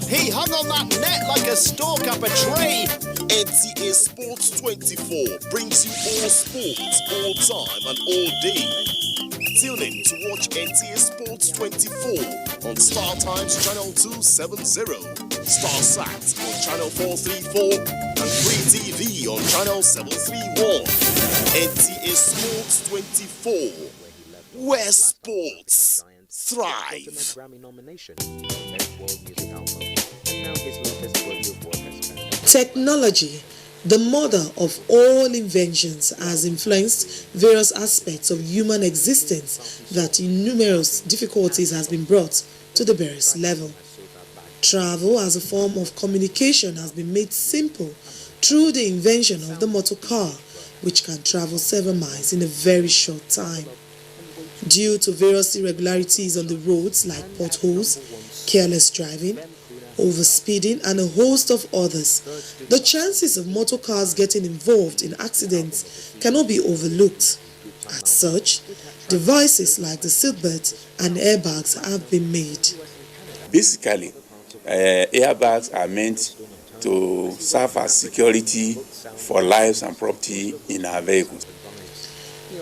He hung on that net like a stalk up a tree. NTA Sports 24 brings you all sports, all time and all day. Tune in to watch NTA Sports 24 on Star Times Channel 270, Star Sat on Channel 434 and Free TV on Channel 731. NTA Sports 24, where sports thrive. Technology, the mother of all inventions, has influenced various aspects of human existence that in numerous difficulties has been brought to the barest level. Travel as a form of communication has been made simple through the invention of the motor car, which can travel 7 miles in a very short time. Due to various irregularities on the roads like potholes, careless driving, overspeeding and a host of others, the chances of motor cars getting involved in accidents cannot be overlooked. As such, devices like the seatbelt and airbags have been made. Basically, airbags are meant to serve as security for lives and property in our vehicles.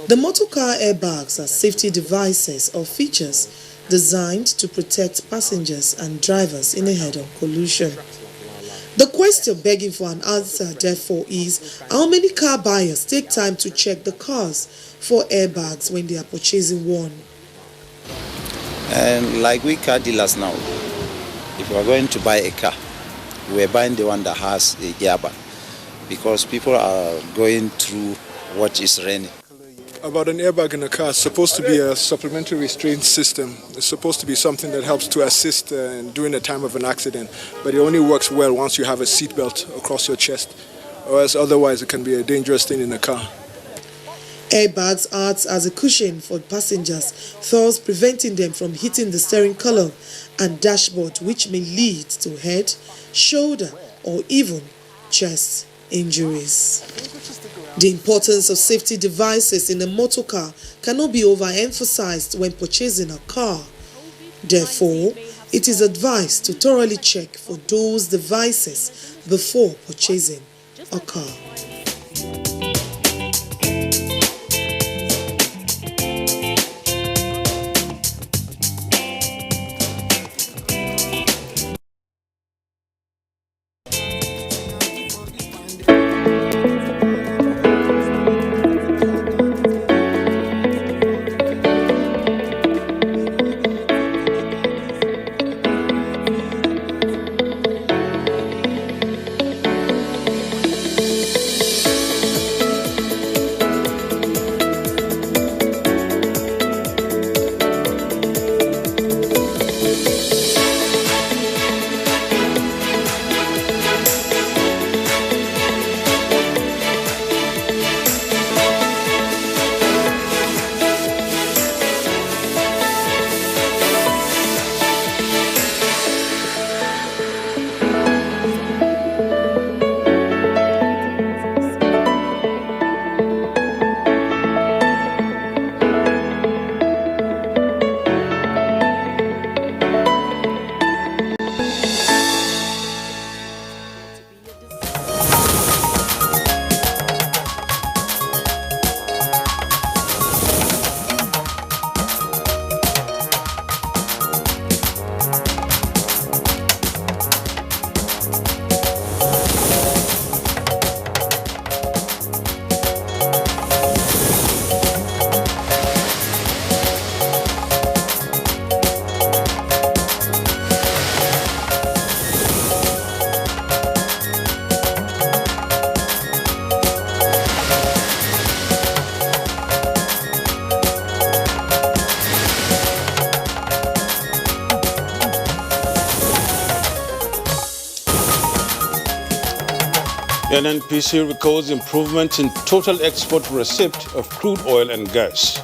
The motor car airbags are safety devices or features designed to protect passengers and drivers in a head-on collision. The question begging for an answer, therefore, is how many car buyers take time to check the cars for airbags when they are purchasing one? Like we car dealers now, if we are going to buy a car, we are buying the one that has the airbag because people are going through what is raining. About an airbag in a car, it's supposed to be a supplementary restraint system. It's supposed to be something that helps to assist during the time of an accident, but it only works well once you have a seatbelt across your chest, or else otherwise it can be a dangerous thing in a car. Airbags act as a cushion for passengers, thus preventing them from hitting the steering column and dashboard, which may lead to head, shoulder or even chest injuries. The importance of safety devices in a motor car cannot be overemphasized when purchasing a car. Therefore, it is advised to thoroughly check for those devices before purchasing a car. NNPC records improvement in total export receipt of crude oil and gas.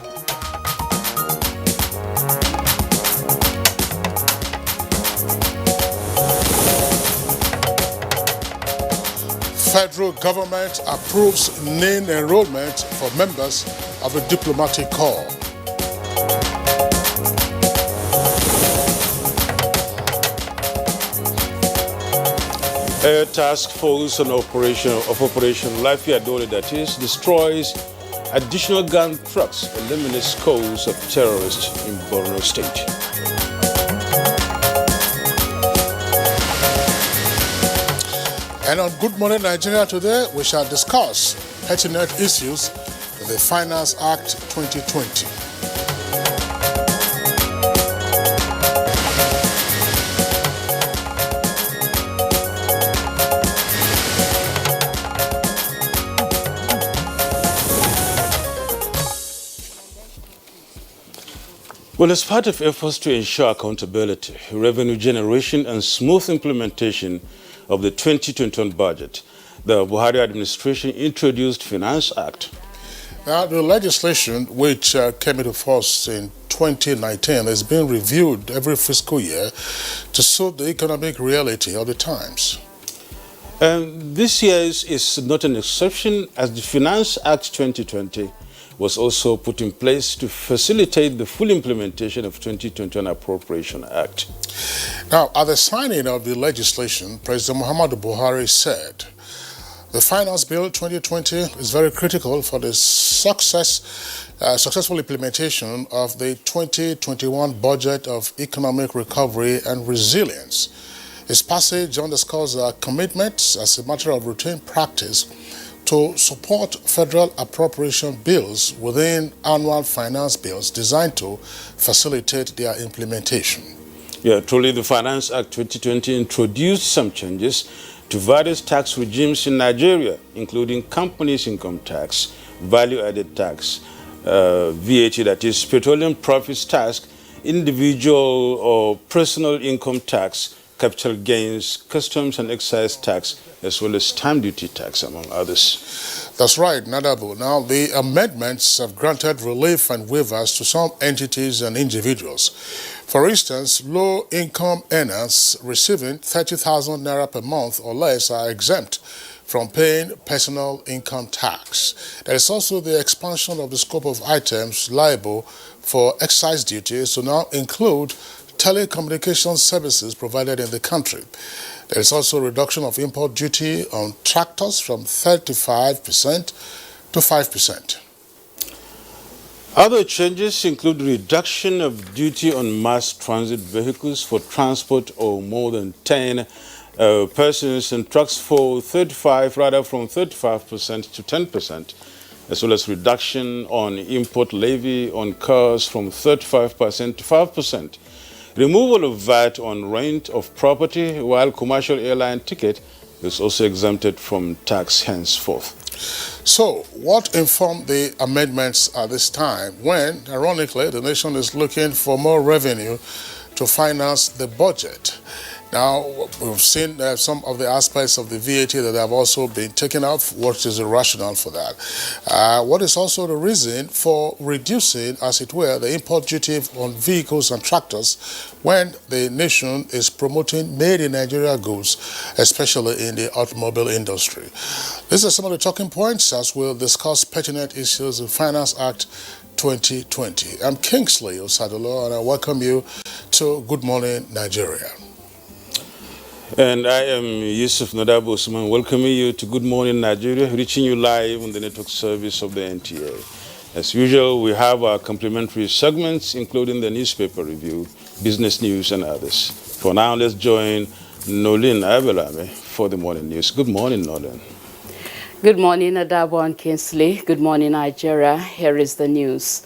Federal government approves NIN enrollment for members of the diplomatic corps. A task force on Operation Lafia Dole, that is, destroys additional gun trucks, eliminates cause of terrorists in Borno State. And on Good Morning Nigeria today, we shall discuss pertinent issues of the Finance Act 2020. Well, as part of efforts to ensure accountability, revenue generation, and smooth implementation of the 2021 budget, the Buhari administration introduced Finance Act. Now, the legislation, which came into force in 2019, is being reviewed every fiscal year to suit the economic reality of the times. This year is not an exception, as the Finance Act 2020 was also put in place to facilitate the full implementation of 2021 Appropriation Act. Now, at the signing of the legislation, President Muhammadu Buhari said, "The Finance Bill 2020 is very critical for the successful implementation of the 2021 budget of economic recovery and resilience. Its passage underscores our commitment as a matter of routine practice to support federal appropriation bills within annual finance bills designed to facilitate their implementation." Yeah, truly, the Finance Act 2020 introduced some changes to various tax regimes in Nigeria, including companies' income tax, value-added tax, VAT, that is, petroleum profits tax, individual or personal income tax, capital gains, customs and excise tax, as well as stamp duty tax, among others. That's right, Nadabu. Now, the amendments have granted relief and waivers to some entities and individuals. For instance, low-income earners receiving 30,000 naira per month or less are exempt from paying personal income tax. There is also the expansion of the scope of items liable for excise duties to now include telecommunication services provided in the country. There is also a reduction of import duty on tractors from 35% to 5%. Other changes include reduction of duty on mass transit vehicles for transport of more than 10 persons and trucks from 35% to 10%, as well as reduction on import levy on cars from 35% to 5%. Removal of VAT on rent of property, while commercial airline ticket is also exempted from tax henceforth. So, what informed the amendments at this time when, ironically, the nation is looking for more revenue to finance the budget? Now, we've seen some of the aspects of the VAT that have also been taken off. What is the rationale for that? What is also the reason for reducing, as it were, the import duty on vehicles and tractors when the nation is promoting made in Nigeria goods, especially in the automobile industry? These are some of the talking points as we'll discuss pertinent issues in Finance Act 2020. I'm Kingsley Osadolo, and I welcome you to Good Morning Nigeria. And I am Yusuf Nadabo Usman, welcoming you to Good Morning Nigeria, reaching you live on the network service of the NTA. As usual, we have our complimentary segments, including the newspaper review, business news, and others. For now, let's join Nolin Abelame for the morning news. Good morning, Nolin. Good morning, Adabo and Kingsley. Good morning, Nigeria. Here is the news.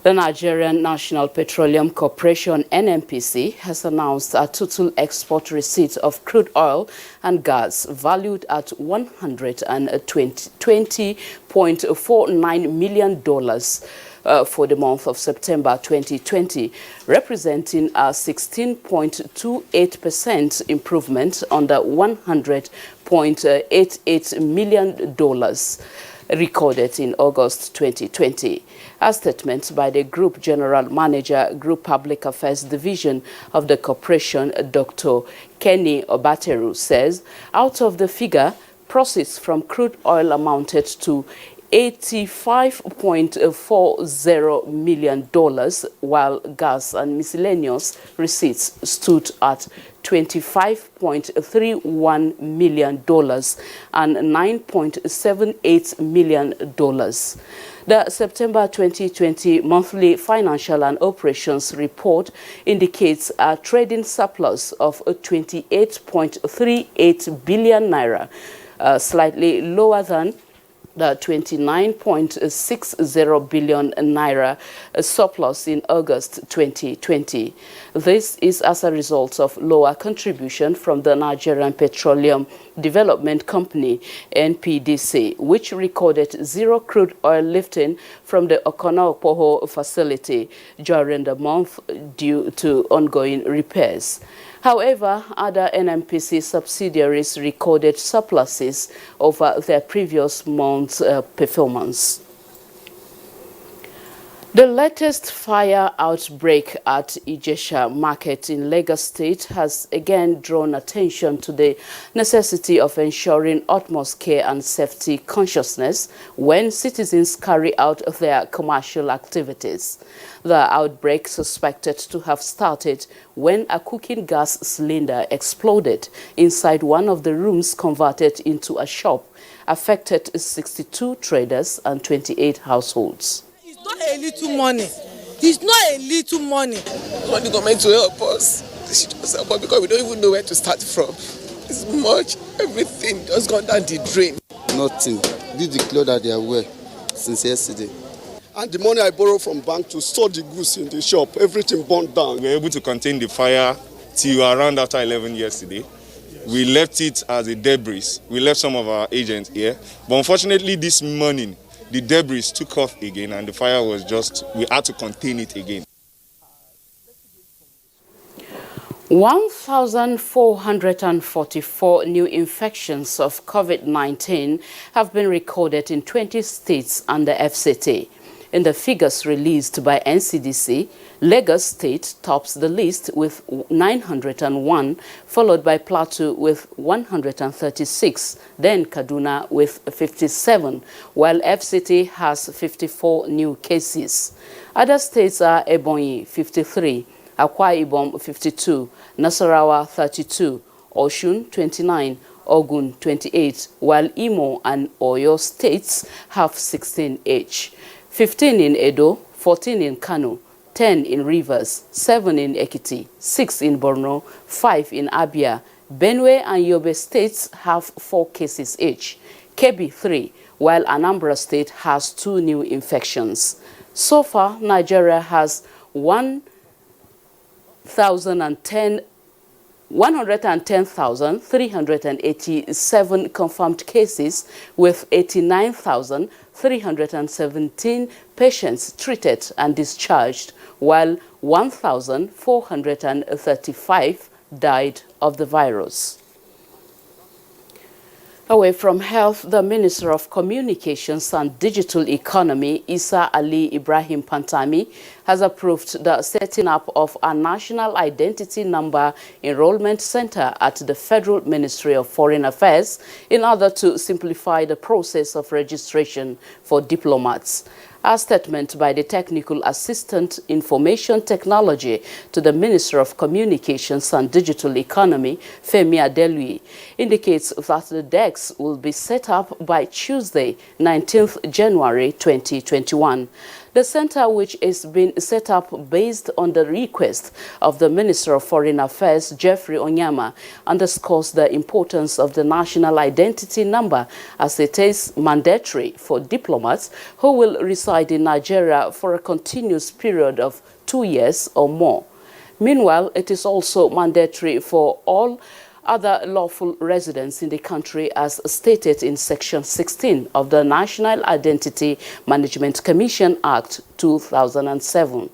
The Nigerian National Petroleum Corporation, NNPC, has announced a total export receipt of crude oil and gas valued at $120.49 million for the month of September 2020, representing a 16.28% improvement on the $100.88 million recorded in August 2020. A statement by the Group General Manager, Group Public Affairs Division of the corporation, Dr. Kenny Obateru, says out of the figure, proceeds from crude oil amounted to $85.40 million, while gas and miscellaneous receipts stood at $25.31 million and $9.78 million. The September 2020 monthly financial and operations report indicates a trading surplus of 28.38 billion naira, slightly lower than the 29.60 billion naira surplus in August 2020. This is as a result of lower contribution from the Nigerian Petroleum Development Company, NPDC, which recorded zero crude oil lifting from the Okono-Okpoho facility during the month due to ongoing repairs. However, other NNPC subsidiaries recorded surpluses over their previous month's performance. The latest fire outbreak at Ijesha Market in Lagos State has again drawn attention to the necessity of ensuring utmost care and safety consciousness when citizens carry out their commercial activities. The outbreak, suspected to have started when a cooking gas cylinder exploded inside one of the rooms converted into a shop, affected 62 traders and 28 households. It's not a little money. It's not a little money. I want the government to help us. They should just help us because we don't even know where to start from. It's much, everything just gone down the drain. Nothing. This is the clothes that they are wearing since yesterday. And the money I borrowed from bank to store the goods in the shop, everything burned down. We were able to contain the fire till around after 11 yesterday. We left it as a debris. We left some of our agents here. But unfortunately this morning, the debris took off again and the fire was we had to contain it again. 1,444 new infections of COVID-19 have been recorded in 20 states under FCT. In the figures released by NCDC, Lagos State tops the list with 901, followed by Plateau with 136, then Kaduna with 57, while FCT has 54 new cases. Other states are Ebonyi 53, Akwa Ibom 52, Nasarawa 32, Osun 29, Ogun 28, while Imo and Oyo states have 16 each. 15 in Edo, 14 in Kano, 10 in Rivers, 7 in Ekiti, 6 in Borno, 5 in Abia. Benue and Yobe states have 4 cases each. Kebbi 3, while Anambra State has 2 new infections. So far, Nigeria has 110,387 confirmed cases with 89,317 patients treated and discharged, while 1,435 died of the virus. Away from health, the Minister of Communications and Digital Economy, Isa Ali Ibrahim Pantami, has approved the setting up of a National Identity Number Enrollment Center at the Federal Ministry of Foreign Affairs in order to simplify the process of registration for diplomats. A statement by the Technical Assistant Information Technology to the Minister of Communications and Digital Economy, Femi Adelui, indicates that the DEX will be set up by Tuesday, 19th January 2021. The center, which is being set up based on the request of the Minister of Foreign Affairs, Jeffrey Onyama, underscores the importance of the national identity number, as it is mandatory for diplomats who will reside in Nigeria for a continuous period of 2 years or more. Meanwhile, it is also mandatory for all other lawful residents in the country, as stated in Section 16 of the National Identity Management Commission Act 2007.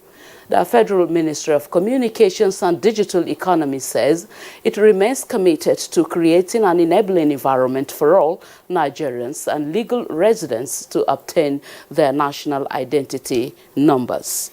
The Federal Ministry of Communications and Digital Economy says it remains committed to creating an enabling environment for all Nigerians and legal residents to obtain their national identity numbers.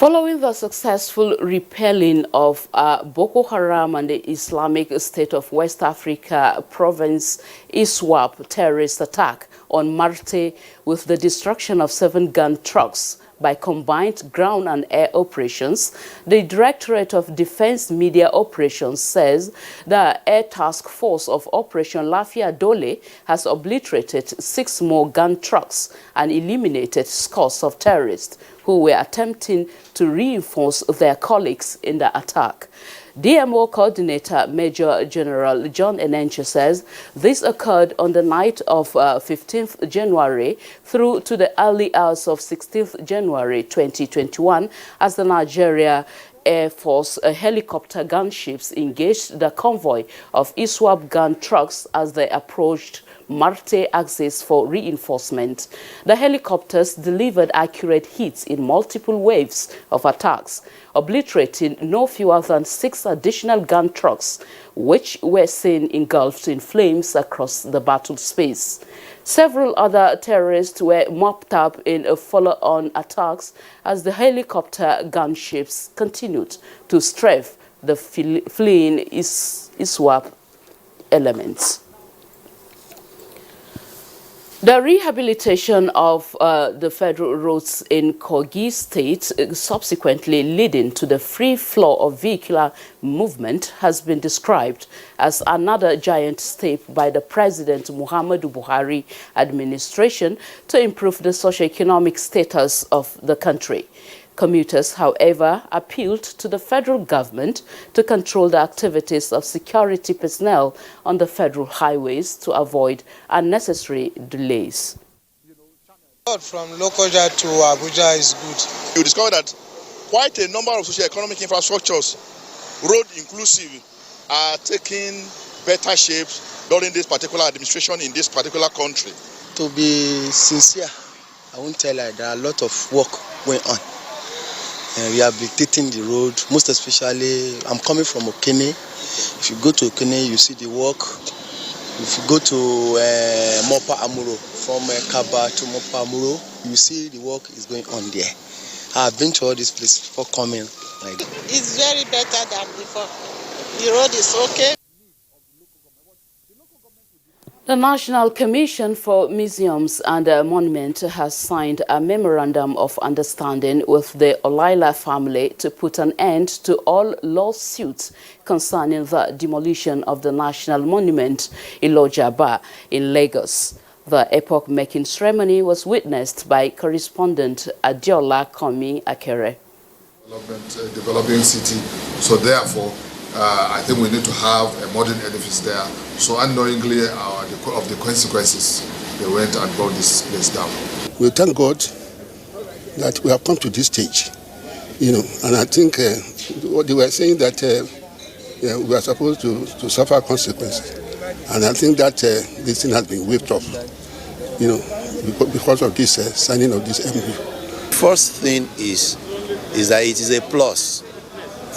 Following the successful repelling of Boko Haram and the Islamic State of West Africa province ISWAP terrorist attack on Marte with the destruction of 7 gun trucks by combined ground and air operations, the Directorate of Defense Media Operations says the Air Task Force of Operation Lafia Dole has obliterated 6 more gun trucks and eliminated scores of terrorists who were attempting to reinforce their colleagues in the attack. DMO Coordinator Major General John Enenche says this occurred on the night of 15th January through to the early hours of 16th January 2021 as the Nigeria Air Force helicopter gunships engaged the convoy of ISWAP gun trucks as they approached Marte axis for reinforcement. The helicopters delivered accurate hits in multiple waves of attacks, obliterating no fewer than 6 additional gun trucks, which were seen engulfed in flames across the battle space. Several other terrorists were mopped up in follow-on attacks as the helicopter gunships continued to strafe the fleeing ISWAP elements. The rehabilitation of the federal roads in Kogi State, subsequently leading to the free flow of vehicular movement, has been described as another giant step by the President Muhammadu Buhari administration to improve the socio-economic status of the country. Commuters, however, appealed to the federal government to control the activities of security personnel on the federal highways to avoid unnecessary delays. From Lokoja to Abuja is good. You discover that quite a number of socio-economic infrastructures, road inclusive, are taking better shapes during this particular administration in this particular country. To be sincere, I won't tell you, there are a lot of work going on. Rehabilitating the road, most especially, I'm coming from Okene. If you go to Okene, you see the work. If you go to Mopa Amuro, from Kaba to Mopa Amuro, you see the work is going on there. I've been to all these places before coming. It's very better than before. The road is okay. The National Commission for Museums and Monuments has signed a memorandum of understanding with the Olaila family to put an end to all lawsuits concerning the demolition of the national monument Ilojaba in Lagos. The epoch-making ceremony was witnessed by correspondent Adiola Komi Akere. Developing city, so therefore I think we need to have a modern edifice there. So unknowingly, of the consequences, they went and brought this place down. We thank God that we have come to this stage, and I think what they were saying that we are supposed to suffer consequences, and I think that this thing has been waived off, because of this signing of this MOU. First thing is that it is a plus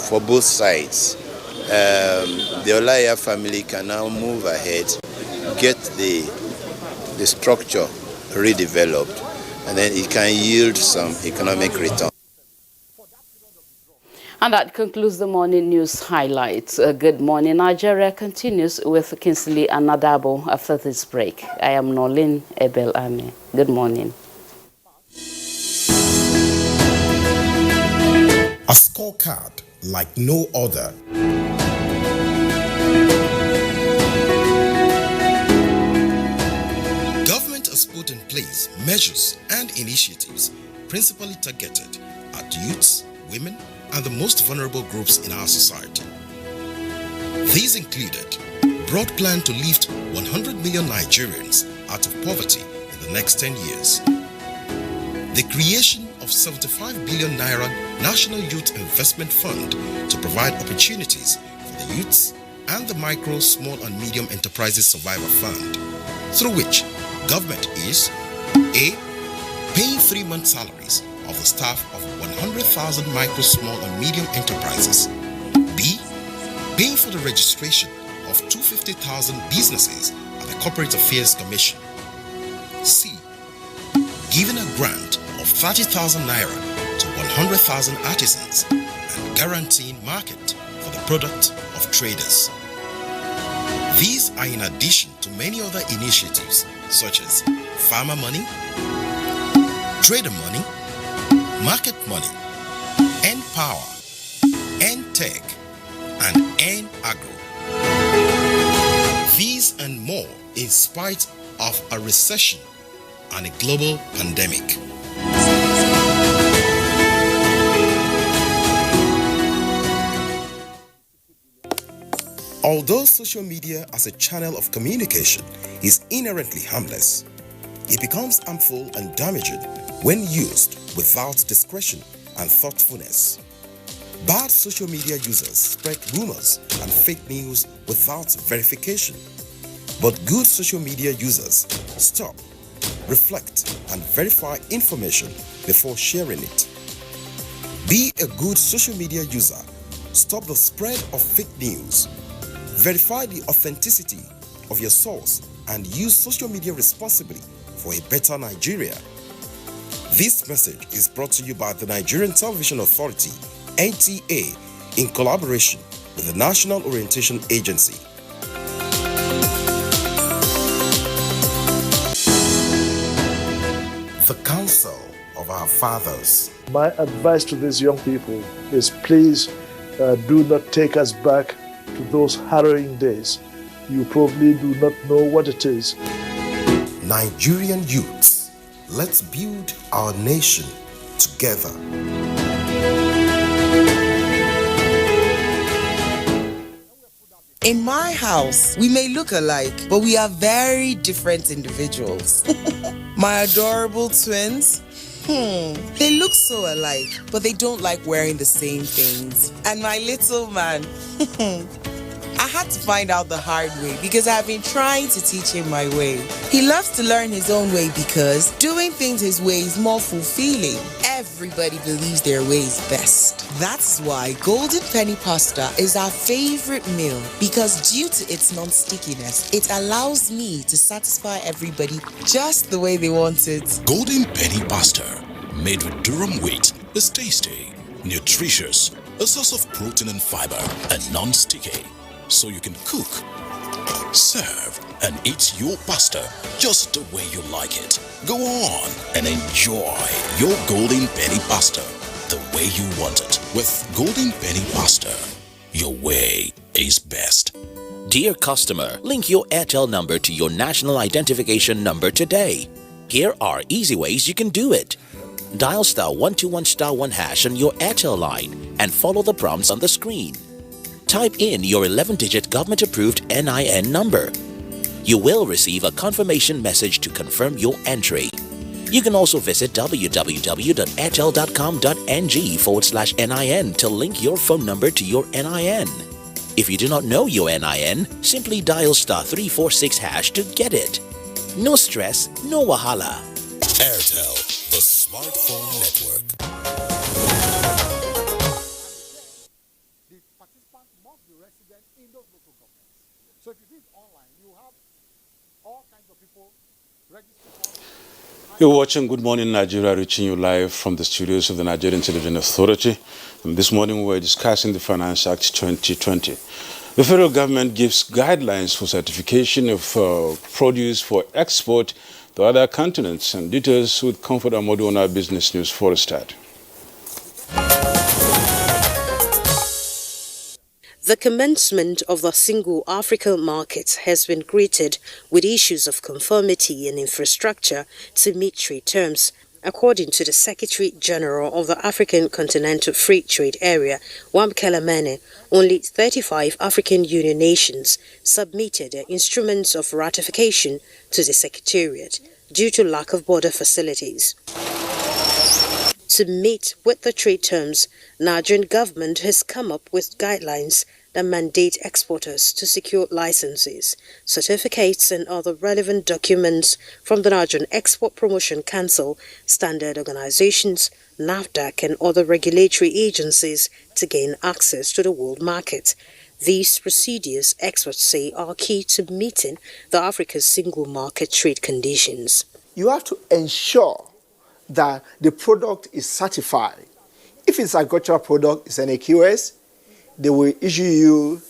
for both sides. The Olaya family can now move ahead, get the structure redeveloped, and then it can yield some economic return. And that concludes the morning news highlights. Good morning, Nigeria continues with Kinsley and Nadabo after this break. I am Nolin Ebel Ame. Good morning. A scorecard like no other. Government has put in place measures and initiatives principally targeted at youths, women, and the most vulnerable groups in our society. These included a broad plan to lift 100 million Nigerians out of poverty in the next 10 years, the creation of 75 billion Naira National Youth Investment Fund to provide opportunities for the youths, and the Micro, Small and Medium Enterprises Survivor Fund, through which government is A. Paying 3-month salaries of the staff of 100,000 micro, small and medium enterprises. B. Paying for the registration of 250,000 businesses at the Corporate Affairs Commission. C. Giving a grant of 30,000 Naira to 100,000 artisans and guaranteeing market for the product of traders. These are in addition to many other initiatives such as farmer money, trader money, market money, N-Power, N-Tech, and N-Agro. These and more in spite of a recession and a global pandemic. Although social media as a channel of communication is inherently harmless, it becomes harmful and damaging when used without discretion and thoughtfulness. Bad social media users spread rumors and fake news without verification. But good social media users stop, reflect, and verify information before sharing it. Be a good social media user. Stop the spread of fake news. Verify the authenticity of your source and use social media responsibly for a better Nigeria. This message is brought to you by the Nigerian Television Authority, NTA, in collaboration with the National Orientation Agency. The Council of Our Fathers. My advice to these young people is please do not take us back to those harrowing days. You probably do not know what it is. Nigerian youths, let's build our nation together. In my house, we may look alike, but we are very different individuals. My adorable twins, they look so alike, but they don't like wearing the same things. And my little man, I had to find out the hard way because I've been trying to teach him my way. He loves to learn his own way because doing things his way is more fulfilling. Everybody believes their way is best. That's why Golden Penny Pasta is our favorite meal because due to its non-stickiness, it allows me to satisfy everybody just the way they want it. Golden Penny Pasta, made with durum wheat, is tasty, nutritious, a source of protein and fiber, and non-sticky. So you can cook, serve, and eat your pasta just the way you like it. Go on and enjoy your Golden Penny Pasta the way you want it. With Golden Penny Pasta, your way is best. Dear customer, link your Airtel number to your national identification number today. Here are easy ways you can do it. Dial *121*1# on your Airtel line and follow the prompts on the screen. Type in your 11-digit government-approved NIN number. You will receive a confirmation message to confirm your entry. You can also visit www.airtel.com.ng/NIN to link your phone number to your NIN. If you do not know your NIN, simply dial *346# to get it. No stress, no wahala. Airtel, the smartphone network. So if you do it online, you have all kinds of people registered. You're watching Good Morning Nigeria, reaching you live from the studios of the Nigerian Television Authority. And this morning we're discussing the Finance Act 2020. The federal government gives guidelines for certification of produce for export to other continents. And details with Comfort Amodu on our Business News for a start. The commencement of the single African market has been greeted with issues of conformity and infrastructure to meet trade terms. According to the Secretary General of the African Continental Free Trade Area, Wamkela Mane, only 35 African Union nations submitted their instruments of ratification to the Secretariat due to lack of border facilities. To meet with the trade terms, Nigerian government has come up with guidelines that mandate exporters to secure licenses, certificates and other relevant documents from the Nigerian Export Promotion Council, standard organizations, NAFDAC and other regulatory agencies to gain access to the world market. These procedures, experts say, are key to meeting the Africa's single market trade conditions. You have to ensure that the product is certified If it's agricultural product, it's an AQS, they will issue you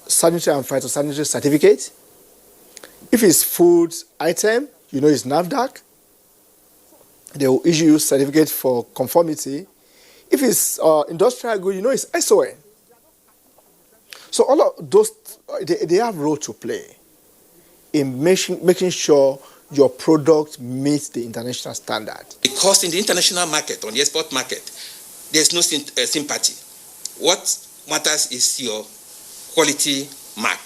sanitary and phytosanitary certificate. If it's food item, you know it's NAFDAC, they will issue you certificate for conformity. If it's industrial good, you know it's SON. So all of those, they have a role to play in making sure your product meets the international standard. Because in the international market, on the export market, there's no sympathy. What matters is your quality mark,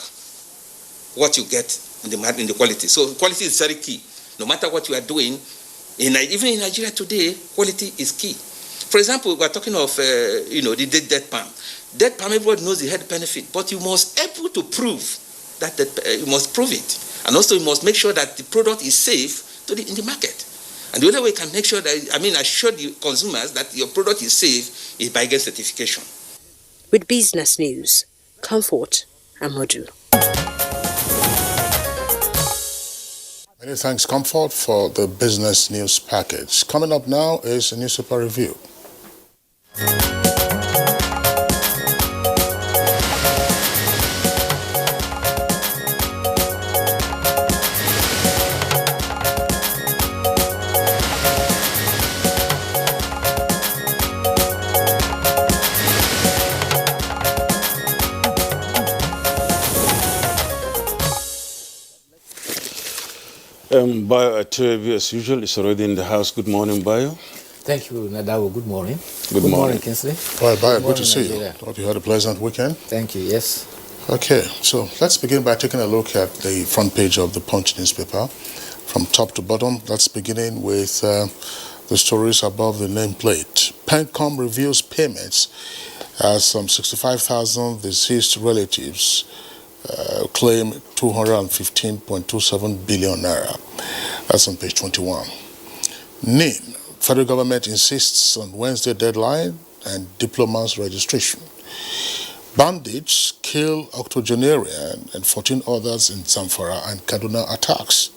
what you get in the quality. So quality is very key. No matter what you are doing, even in Nigeria today, quality is key. For example, we're talking of the dead palm. Dead palm, everybody knows the health benefit, but you must be able to prove that you must prove it. And also you must make sure that the product is safe in the market. And the only way you can make sure that, assure the consumers that your product is safe is by getting certification. With business news, Comfort Amodu. Many thanks, Comfort, for the business news package. Coming up now is a newspaper review. Bayo Atuebi, as usual, is already in the house. Good morning, Bayo. Thank you, Nadawo. Good morning. Good morning, Kingsley. All right, Bayo, good to see you. Hope you had a pleasant weekend. Thank you, yes. Okay, so let's begin by taking a look at the front page of the Punch newspaper. From top to bottom, that's beginning with the stories above the nameplate. PENCOM reviews payments as some 65,000 deceased relatives claim 215.27 billion naira. That's on page 21. NIN, federal government insists on Wednesday deadline and diplomats registration. Bandits kill octogenarian and 14 others in Zamfara and Kaduna attacks.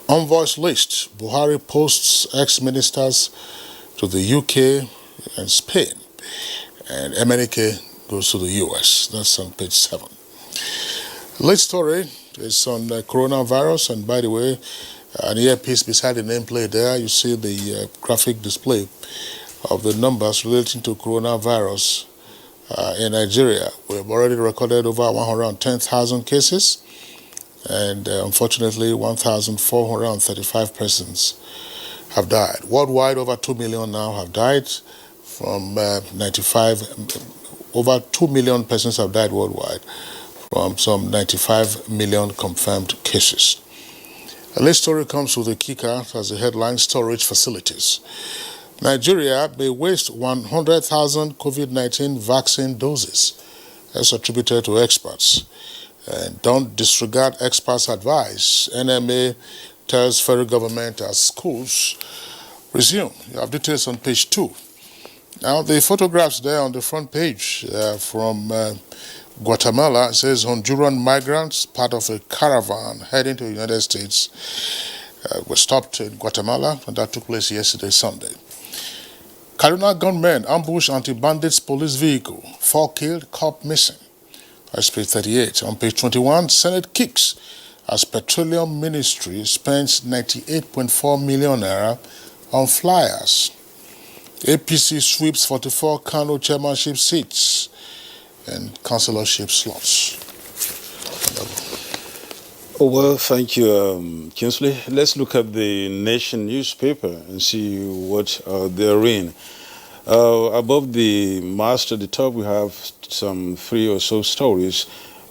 Envoys list, Buhari posts ex-ministers to the UK and Spain. And MNK goes to the US. That's on page 7. Late story is on coronavirus, and by the way, an earpiece beside the nameplate there, you see the graphic display of the numbers relating to coronavirus in Nigeria. We have already recorded over 110,000 cases, and unfortunately 1,435 persons have died. Worldwide, over 2 million now have died from 95, over 2 million persons have died worldwide from some 95 million confirmed cases. A late story comes with a kicker as a headline: storage facilities. Nigeria may waste 100,000 COVID-19 vaccine doses, as attributed to experts. And don't disregard experts' advice. NMA tells federal government as schools resume. You have details on page 2. Now, the photographs there on the front page from Guatemala says Honduran migrants, part of a caravan heading to the United States, were stopped in Guatemala, and that took place yesterday, Sunday. Kaduna gunmen ambush anti-bandits police vehicle. 4 killed, cop missing. That's page 38. On page 21, Senate kicks as Petroleum Ministry spends 98.4 million naira on flyers. APC sweeps 44 Kano chairmanship seats and councillorship slots. Oh, well, thank you, Kingsley. Let's look at the Nation newspaper and see what they're in. Above the mast at the top, we have some 3 or so stories.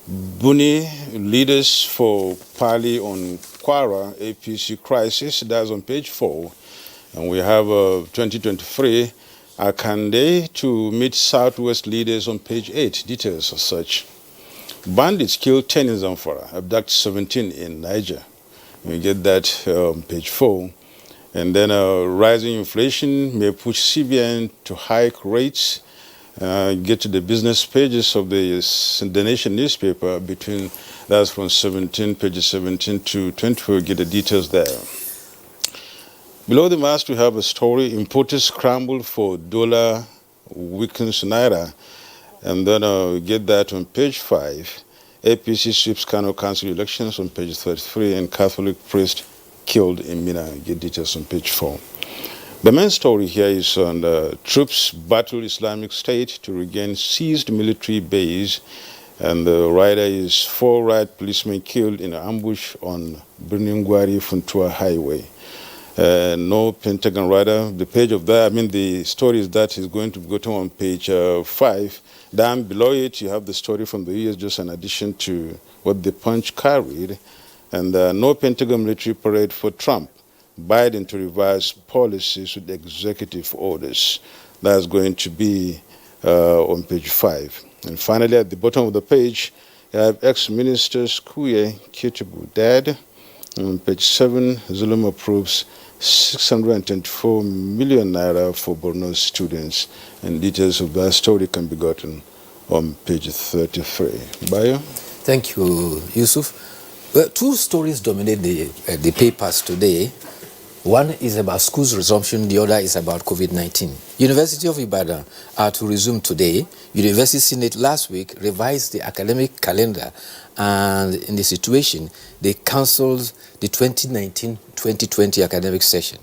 Buni, leaders for Pali on Kwara APC crisis. That's on page 4. And we have 2023, Akande to meet Southwest leaders on page 8. Details as such. Bandits kill 10 in Zamfara, abduct 17 in Niger. We get that on page 4. And then rising inflation may push CBN to hike rates. Get to the business pages of the Nation newspaper that's from pages 17 to 24, get the details there. Below the mast, we have a story, importers scramble for dollar weakens naira. And then we get that on page 5. APC sweeps Kano Council elections on page 33, and Catholic priest killed in Mina. Get details on page 4. The main story here is on troops battle Islamic State to regain seized military base, and the rider is 4 riot policemen killed in an ambush on Birningwari-Funtua Highway. No Pentagon rider. The page of that, the story is that is going to go to on page 5. Down below it, you have the story from the US, just an addition to what the Punch carried. And no Pentagon military parade for Trump. Biden to revise policies with executive orders. That's going to be on page 5. And finally, at the bottom of the page, you have ex-ministers Kuye Kitubu dead. On page 7, Zulum approves 624 million naira for Borno students. And details of that story can be gotten on page 33. Bayo? Thank you, Yusuf. Well, 2 stories dominate the papers today. One is about schools resumption, the other is about COVID-19. University of Ibadan are to resume today. University Senate last week revised the academic calendar, and in the situation, they cancelled the 2019-2020 academic session.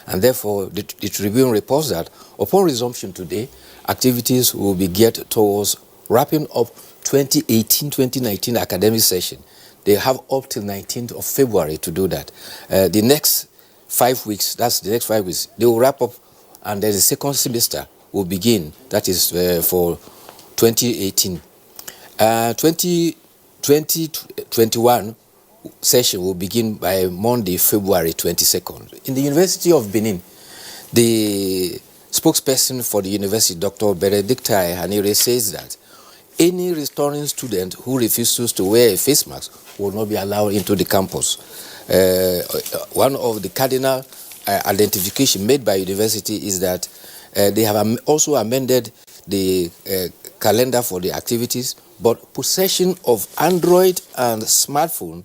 And therefore, the Tribune reports that upon resumption today, activities will be geared towards wrapping up 2018-2019 academic session. They have up till 19th of February to do that. The next 5 weeks, that's the next 5 weeks, they will wrap up, and then the second semester will begin. That is for 2018. 2021 session will begin by Monday, February 22nd. In the University of Benin, the spokesperson for the university, Dr. Benedicta Hanire, says that any returning student who refuses to wear a face mask will not be allowed into the campus. One of the cardinal identification made by university is that they have also amended the calendar for the activities, but possession of Android and smartphone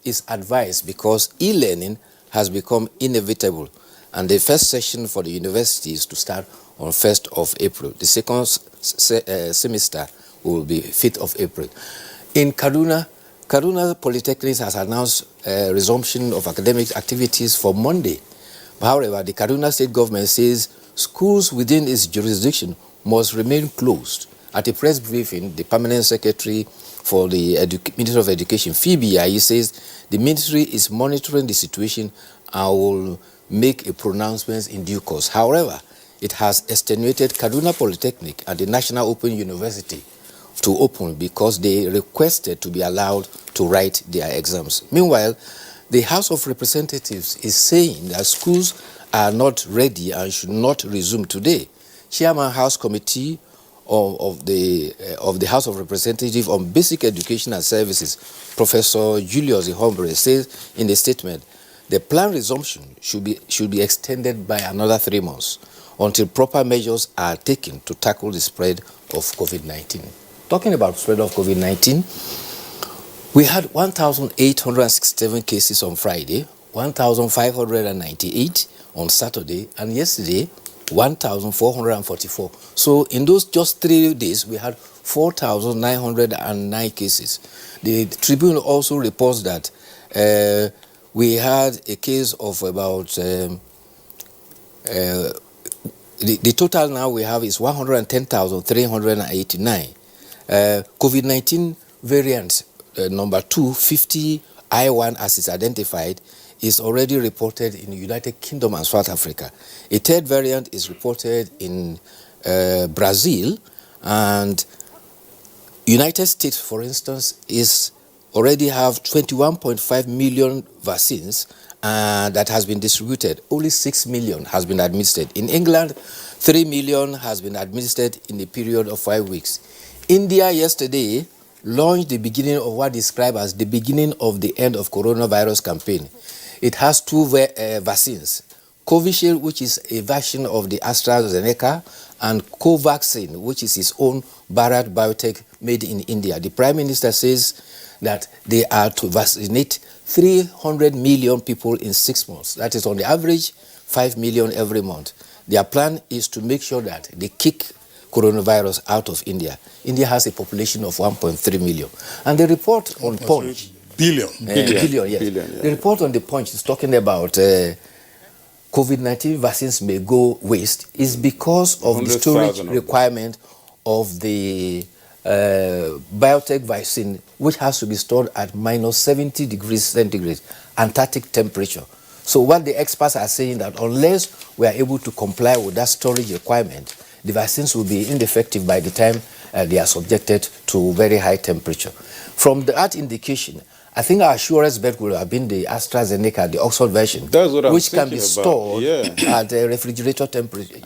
is advised because e-learning has become inevitable, and the first session for the university is to start on 1st of April. The second semester will be 5th of April. In Kaduna Polytechnic has announced resumption of academic activities for Monday. However, the Kaduna state government says schools within its jurisdiction must remain closed. At a press briefing, the permanent secretary for the Ministry of Education, Phoebe Ayi, says the ministry is monitoring the situation and will make a pronouncement in due course. However, it has extenuated Kaduna Polytechnic and the National Open University to open because they requested to be allowed to write their exams. Meanwhile, the House of Representatives is saying that schools are not ready and should not resume today. Chairman House Committee of the House of Representatives on Basic Education and Services, Professor Julius Ihombre, says in a statement, the planned resumption should be extended by another 3 months until proper measures are taken to tackle the spread of COVID-19. Talking about spread of COVID-19, we had 1,867 cases on Friday, 1,598 on Saturday, and yesterday, 1,444. So in those just 3 days, we had 4,909 cases. The Tribune also reports that we had a case of about, the total now we have is 110,389. COVID-19 variant number 250 I1 as it's identified is already reported in the United Kingdom and South Africa. A third variant is reported in Brazil, and United States, for instance, is already have 21.5 million vaccines that has been distributed. Only 6 million has been administered. In England, 3 million has been administered in a period of 5 weeks. India yesterday launched the beginning of what is described as the beginning of the end of coronavirus campaign. It has 2 vaccines, Covishield, which is a version of the AstraZeneca, and Covaxin, which is its own Bharat Biotech made in India. The Prime Minister says that they are to vaccinate 300 million people in 6 months. That is on the average 5 million every month. Their plan is to make sure that they kick coronavirus out of India. India has a population of 1.3 million. And the report on Punch... Billion. Billion, yes. Billion, yeah. The report on the Punch is talking about COVID-19 vaccines may go waste is because of the storage requirement of the biotech vaccine, which has to be stored at minus 70 degrees centigrade, Antarctic temperature. So what the experts are saying that unless we are able to comply with that storage requirement, the vaccines will be ineffective by the time they are subjected to very high temperature. From that indication, I think our surest bet would have been the AstraZeneca, the Oxford version, which can be stored at a refrigerator temperature.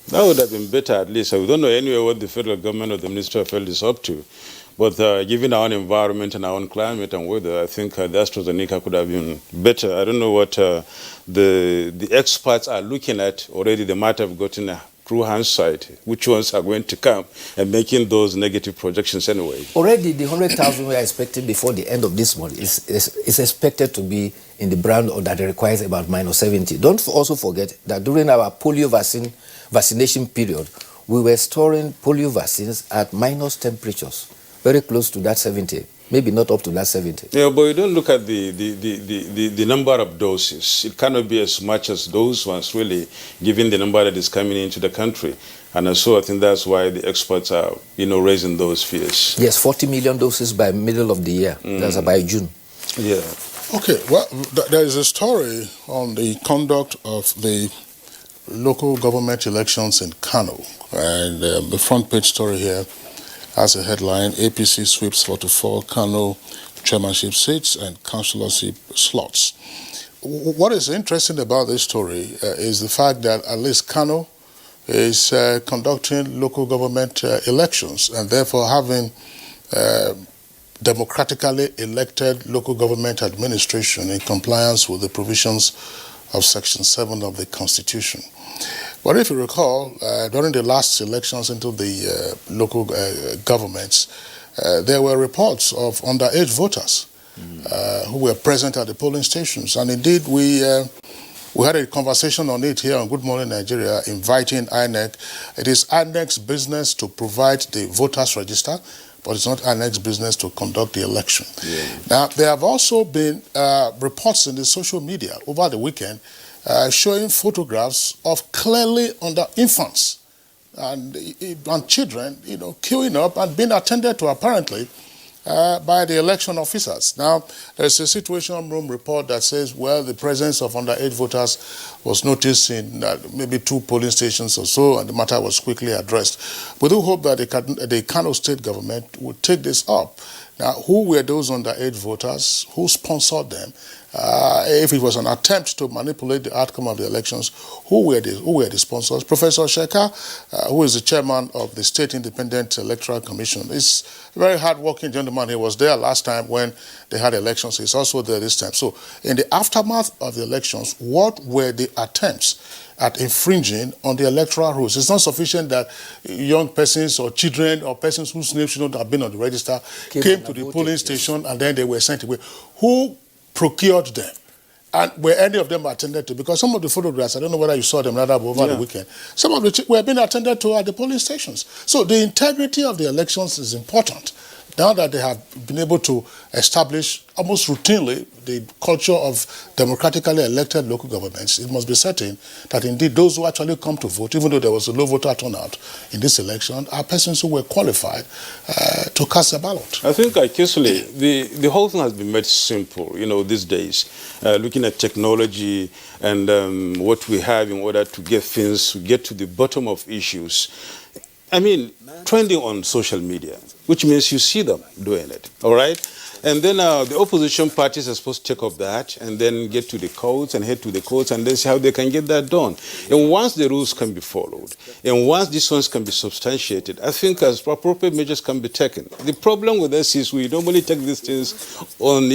That would have been better at least. We don't know anyway what the federal government or the Ministry of Health is up to. But given our own environment and our own climate and weather, I think the AstraZeneca could have been better. I don't know what the experts are looking at. Already they might have gotten a true hindsight, which ones are going to come and making those negative projections anyway. Already the 100,000 we are expecting before the end of this month is expected to be in the brand that requires about minus 70. Don't also forget that during our polio vaccination period, we were storing polio vaccines at minus temperatures, very close to that 70. Maybe not up to that 70. Yeah, but you don't look at the number of doses. It cannot be as much as those ones, really, given the number that is coming into the country. And so I think that's why the experts are, raising those fears. Yes, 40 million doses by middle of the year. That's by June. Yeah. Okay, well, there is a story on the conduct of the local government elections in Kano. And the front page story here has a headline, APC sweeps 44 Kano chairmanship seats and councillorship slots. What is interesting about this story is the fact that at least Kano is conducting local government elections and therefore having democratically elected local government administration in compliance with the provisions of Section 7 of the Constitution. But if you recall, during the last elections into the local governments, there were reports of underage voters who were present at the polling stations. And indeed, we had a conversation on it here on Good Morning Nigeria, inviting INEC. It is INEC's business to provide the voters register, but it's not INEC's business to conduct the election. Yeah. Now, there have also been reports in the social media over the weekend showing photographs of clearly under infants and children, queuing up and being attended to apparently by the election officers. Now, there's a situation room report that says, well, the presence of underage voters was noticed in maybe 2 polling stations or so, and the matter was quickly addressed. We do hope that the Kano state government would take this up. Now, who were those underage voters? Who sponsored them? If it was an attempt to manipulate the outcome of the elections, who were the sponsors? Professor Sheka, who is the chairman of the State Independent Electoral Commission, is a very hard-working gentleman. He was there last time when they had elections. He's also there this time. So in the aftermath of the elections, what were the attempts at infringing on the electoral rules? It's not sufficient that young persons or children or persons whose names should not have been on the register came to the polling station and then they were sent away. Who procured them? And were any of them attended to? Because some of the photographs, I don't know whether you saw them over the weekend, some of them were being attended to at the polling stations. So the integrity of the elections is important. Now that they have been able to establish almost routinely the culture of democratically elected local governments, it must be certain that indeed those who actually come to vote, even though there was a low voter turnout in this election, are persons who were qualified to cast a ballot. I think, Kisle, the whole thing has been made simple, these days, looking at technology and what we have in order to get to the bottom of issues. I mean, trending on social media, which means you see them doing it, all right? And then the opposition parties are supposed to take up that and then get to the courts and head to the courts and then see how they can get that done. And once the rules can be followed, and once these ones can be substantiated, I think as appropriate measures can be taken. The problem with us is we normally take these things on,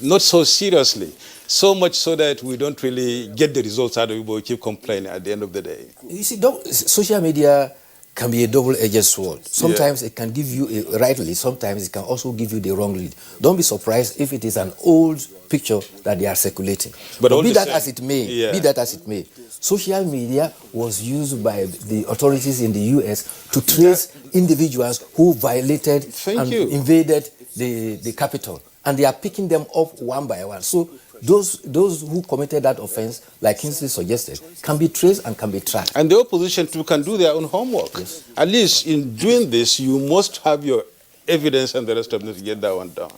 not so seriously. So much so that we don't really get the results out of it, but we keep complaining at the end of the day. You see, social media can be a double-edged sword. Sometimes it can give you a right lead, sometimes it can also give you the wrong lead. Don't be surprised if it is an old picture that they are circulating. But be that as it may, social media was used by the authorities in the US to trace individuals who violated invaded the capital. And they are picking them up one by one. So those who committed that offense, like Kingsley suggested, can be traced and can be tracked. And the opposition too can do their own homework. Yes. At least in doing this, you must have your evidence and the rest of them to get that one done.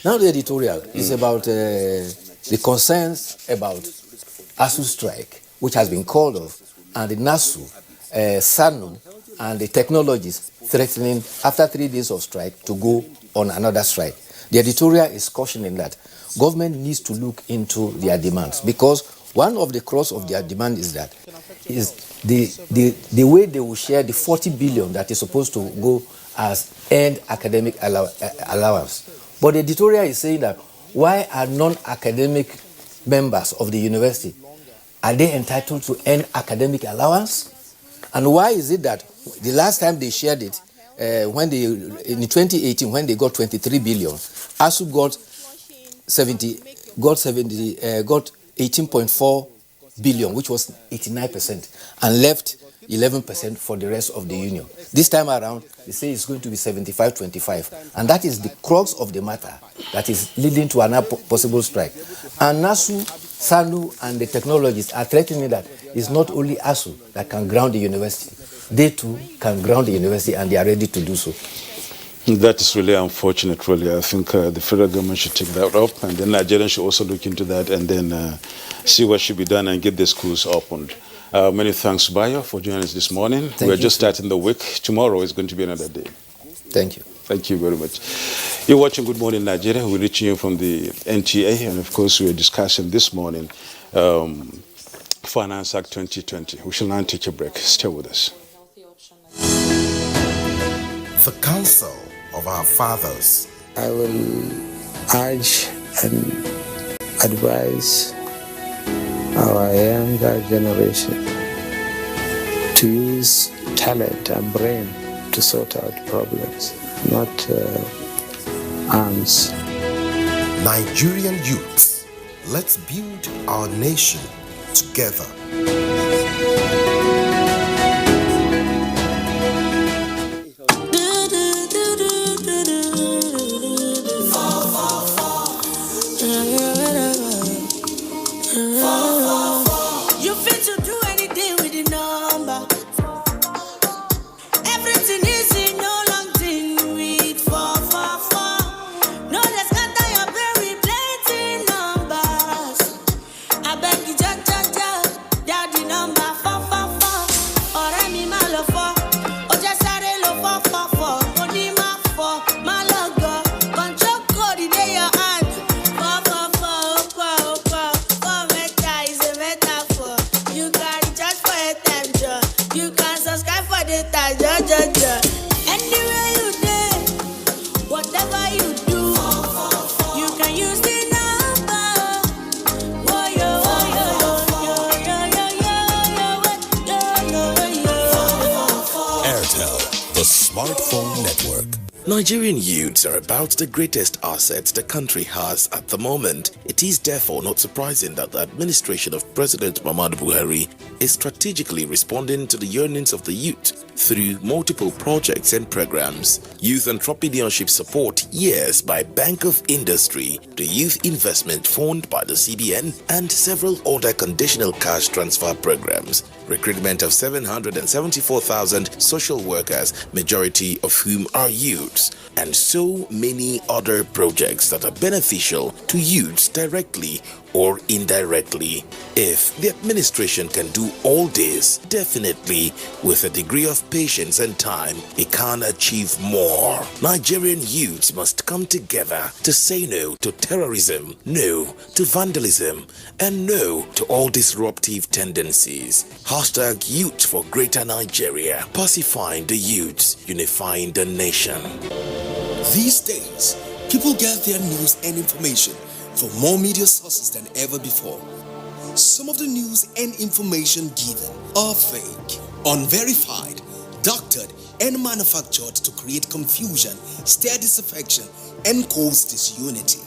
Now the editorial is about the concerns about ASU strike, which has been called off, and the NASU, SANU, and the technologies threatening, after 3 days of strike, to go on another strike. The editorial is cautioning that government needs to look into their demands, because one of the crux of their demand is that the way they will share the 40 billion that is supposed to go as earned academic allowance. But the editorial is saying that why are non-academic members of the university, are they entitled to earn academic allowance? And why is it that the last time they shared it, in 2018, when they got 23 billion, ASU got 18.4 billion, which was 89%, and left 11% for the rest of the union. This time around, they say it's going to be 75-25, and that is the crux of the matter that is leading to another possible strike. And NASU, SANU, and the technologists are threatening that it's not only ASU that can ground the university. They too can ground the university, and they are ready to do so. That is really unfortunate, really. I think the federal government should take that up, and then Nigerians should also look into that and then see what should be done and get the schools opened. Many thanks, Bayo, for joining us this morning. We're just starting the week. Tomorrow is going to be another day. Thank you. Thank you very much. You're watching Good Morning Nigeria. We're reaching you from the NTA, and of course, we're discussing this morning Finance Act 2020. We shall now take a break. Stay with us. The counsel of our fathers. I will urge and advise our younger generation to use talent and brain to sort out problems, not arms. Nigerian youths, let's build our nation together. You fit to do anything with the number. Everything is in no long thing with 444. No, they scatter your brain with plenty numbers. I beg you, ja, the number 444. Or me my love for. Or just say love 444. Only my 4, my logo. Control code in your hand. 444. Meta is a metaphor. You can recharge for a time, John. You can subscribe for the time, John. Anywhere you do, whatever you do, you can use the number. Oh, yo. Airtel, the smartphone network. Nigerian youths are about the greatest assets the country has at the moment. It is therefore not surprising that the administration of President Muhammadu Buhari is strategically responding to the yearnings of the youth through multiple projects and programs. Youth entrepreneurship support years by Bank of Industry, the Youth Investment Fund by the CBN, and several other conditional cash transfer programs. Recruitment of 774,000 social workers, majority of whom are youths, and so many other projects that are beneficial to youths directly or indirectly. If the administration can do all this, definitely with a degree of patience and time, it can achieve more. Nigerian youths must come together to say no to terrorism, no to vandalism, and no to all disruptive tendencies. Hashtag Youth for Greater Nigeria, pacifying the youths, unifying the nation. These days, people get their news and information from more media sources than ever before. Some of the news and information given are fake, unverified, doctored and manufactured to create confusion, stir disaffection, and cause disunity.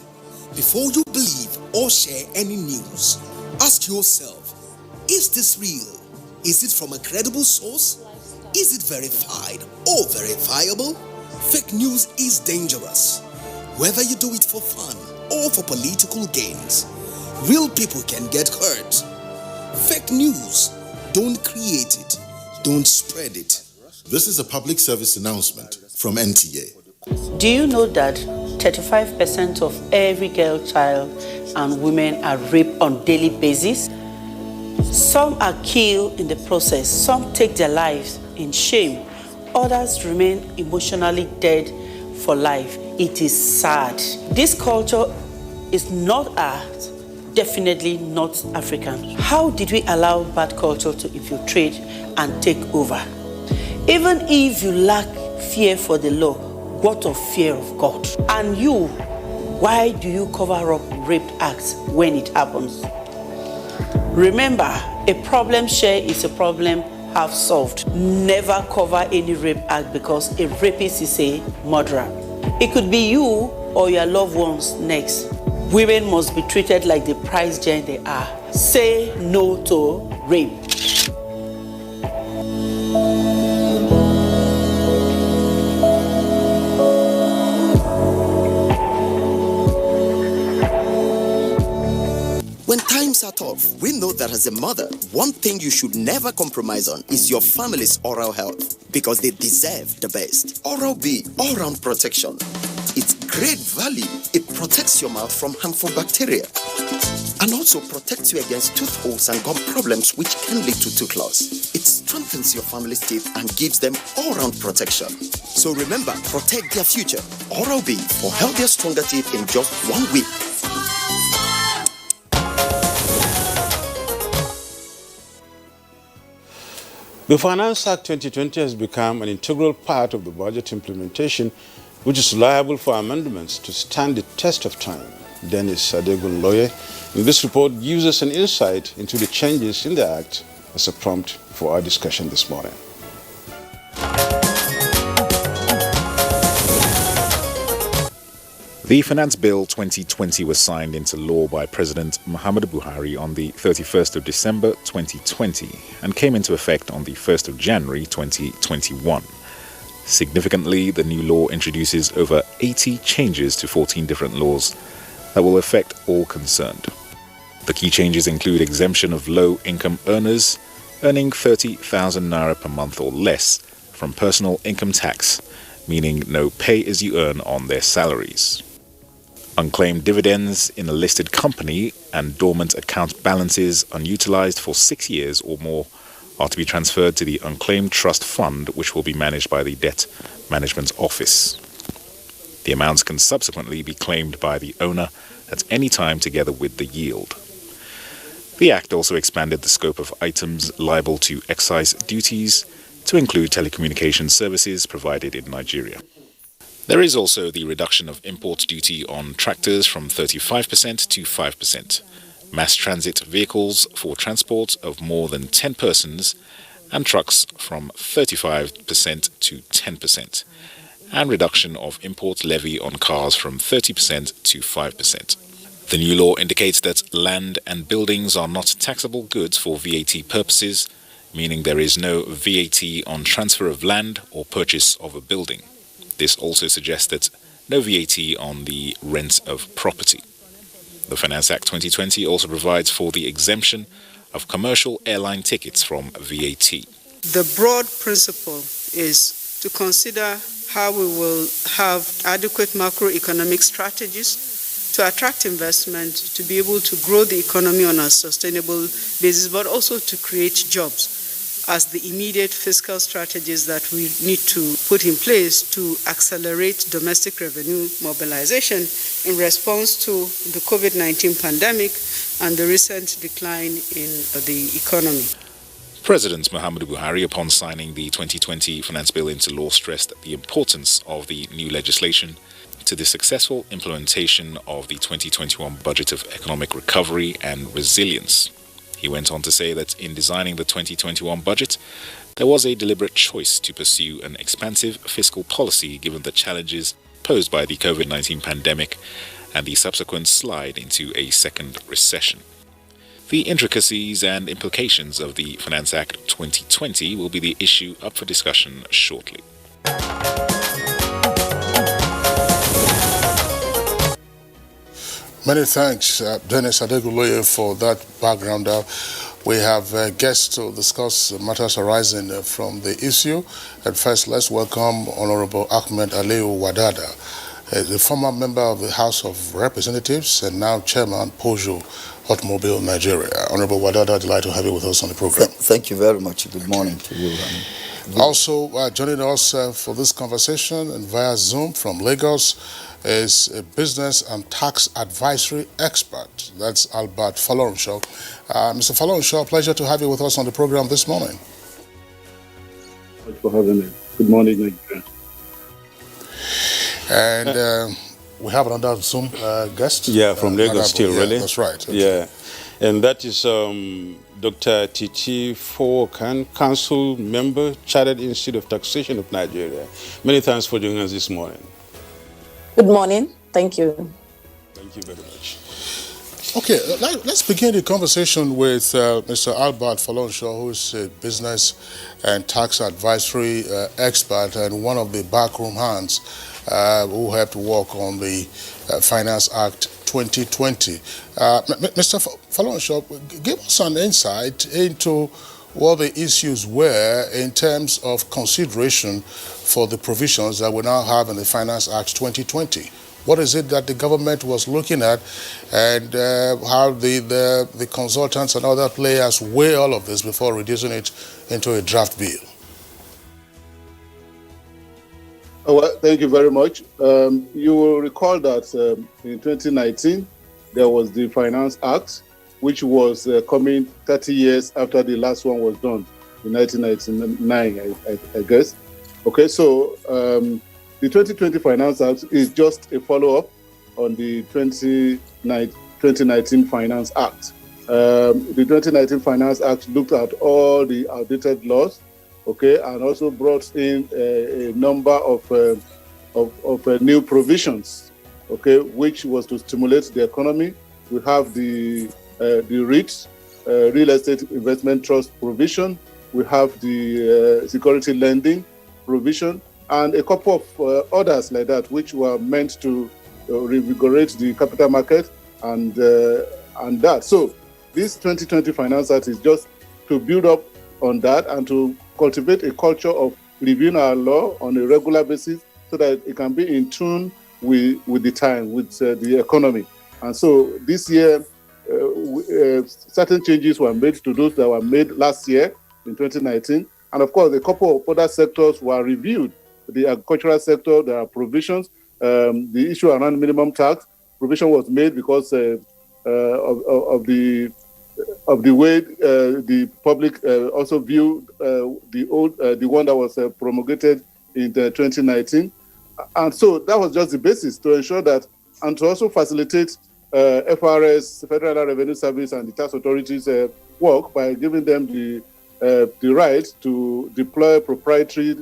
Before you believe or share any news, ask yourself, is this real? Is it from a credible source? Is it verified or verifiable? Fake news is dangerous, whether you do it for fun or for political gains. Real people can get hurt. Fake news, don't create it, don't spread it. This is a public service announcement from NTA. Do you know that 35% of every girl child and women are raped on a daily basis? Some are killed in the process, some take their lives in shame, others remain emotionally dead for life. It is sad. This culture is not ours, definitely not African. How did we allow bad culture to infiltrate and take over? Even if you lack fear for the law, what of fear of God? And you, why do you cover up rape acts when it happens? Remember, a problem shared is a problem half solved. Never cover any rape act because a rapist is a murderer. It could be you or your loved ones next. Women must be treated like the prize gem they are. Say no to rape. When times are tough, we know that as a mother, one thing you should never compromise on is your family's oral health, because they deserve the best. Oral-B, all-round protection. Its great value, it protects your mouth from harmful bacteria and also protects you against tooth holes and gum problems which can lead to tooth loss. It strengthens your family's teeth and gives them all-round protection. So remember, protect their future. Oral-B for healthier, stronger teeth in just 1 week. The Finance Act 2020 has become an integral part of the budget implementation, which is liable for amendments to stand the test of time. Dennis Adegun, lawyer, in this report gives us an insight into the changes in the Act as a prompt for our discussion this morning. The Finance Bill 2020 was signed into law by President Muhammadu Buhari on the 31st of December 2020 and came into effect on the 1st of January 2021. Significantly, the new law introduces over 80 changes to 14 different laws that will affect all concerned. The key changes include exemption of low-income earners earning 30,000 naira per month or less from personal income tax, meaning no pay-as-you-earn on their salaries. Unclaimed dividends in a listed company and dormant account balances unutilized for 6 years or more are to be transferred to the Unclaimed Trust Fund, which will be managed by the Debt Management Office. The amounts can subsequently be claimed by the owner at any time together with the yield. The Act also expanded the scope of items liable to excise duties to include telecommunication services provided in Nigeria. There is also the reduction of import duty on tractors from 35% to 5%, mass transit vehicles for transport of more than 10 persons, and trucks from 35% to 10%, and reduction of import levy on cars from 30% to 5%. The new law indicates that land and buildings are not taxable goods for VAT purposes, meaning there is no VAT on transfer of land or purchase of a building. This also suggests that no VAT on the rent of property. The Finance Act 2020 also provides for the exemption of commercial airline tickets from VAT. The broad principle is to consider how we will have adequate macroeconomic strategies to attract investment, to be able to grow the economy on a sustainable basis, but also to create jobs as the immediate fiscal strategies that we need to put in place to accelerate domestic revenue mobilization in response to the COVID-19 pandemic and the recent decline in the economy. President Muhammadu Buhari, upon signing the 2020 Finance Bill into law, stressed the importance of the new legislation to the successful implementation of the 2021 Budget of Economic Recovery and Resilience. He went on to say that in designing the 2021 budget, There was a deliberate choice to pursue an expansive fiscal policy given the challenges posed by the COVID-19 pandemic and the subsequent slide into a second recession. The intricacies and implications of the Finance Act 2020 will be the issue up for discussion shortly. Many thanks, Dennis Adeguloye, for that background. We have guests to discuss matters arising from the issue. At first, let's welcome Honorable Ahmed Aliyu Wadada, the former member of the House of Representatives and now Chairman Peugeot Automobile Nigeria. Honorable Wadada, delighted to have you with us on the program. Thank you very much. Good morning to you. Also joining us for this conversation and via Zoom from Lagos is a business and tax advisory expert. That's Albert Falorenshaw. Mr. Falorenshaw, pleasure to have you with us on the program this morning. Thanks for having me. Good morning, Nigeria. And we have another Zoom guest. Yeah, from Lagos still, yeah, really? That's right. Okay. Yeah, and that is Dr. Titi Fowokan, Council Member, Chartered Institute of Taxation of Nigeria. Many thanks for joining us this morning. Good morning. Thank you. Thank you very much. Okay, let's begin the conversation with Mr. Albert Falorenshaw, who is a business and tax advisory expert and one of the backroom hands who helped work on the Finance Act 2020. Mr. Falorenshaw, give us an insight into what the issues were in terms of consideration for the provisions that we now have in the Finance Act 2020. What is it that the government was looking at, and how the consultants and other players weigh all of this before reducing it into a draft bill? Oh, well, thank you very much. You will recall that in 2019, there was the Finance Act, which was coming 30 years after the last one was done in 1999, I guess. Okay, so the 2020 Finance Act is just a follow-up on the 2019 Finance Act. The 2019 Finance Act looked at all the outdated laws, okay, and also brought in a number of new provisions, okay, which was to stimulate the economy. We have the REIT, Real Estate Investment Trust provision. We have the security lending provision, and a couple of others like that, which were meant to revigorate the capital market and that. So this 2020 Finance Act is just to build up on that and to cultivate a culture of reviewing our law on a regular basis so that it can be in tune with the time, with the economy. And so this year, certain changes were made to those that were made last year in 2019. And of course, a couple of other sectors were reviewed. The agricultural sector, there are provisions. The issue around minimum tax provision was made because of the way the public also viewed the one that was promulgated in 2019. And so that was just the basis to ensure that, and to also facilitate FRS, Federal Revenue Service, and the tax authorities' work by giving them the right to deploy proprietary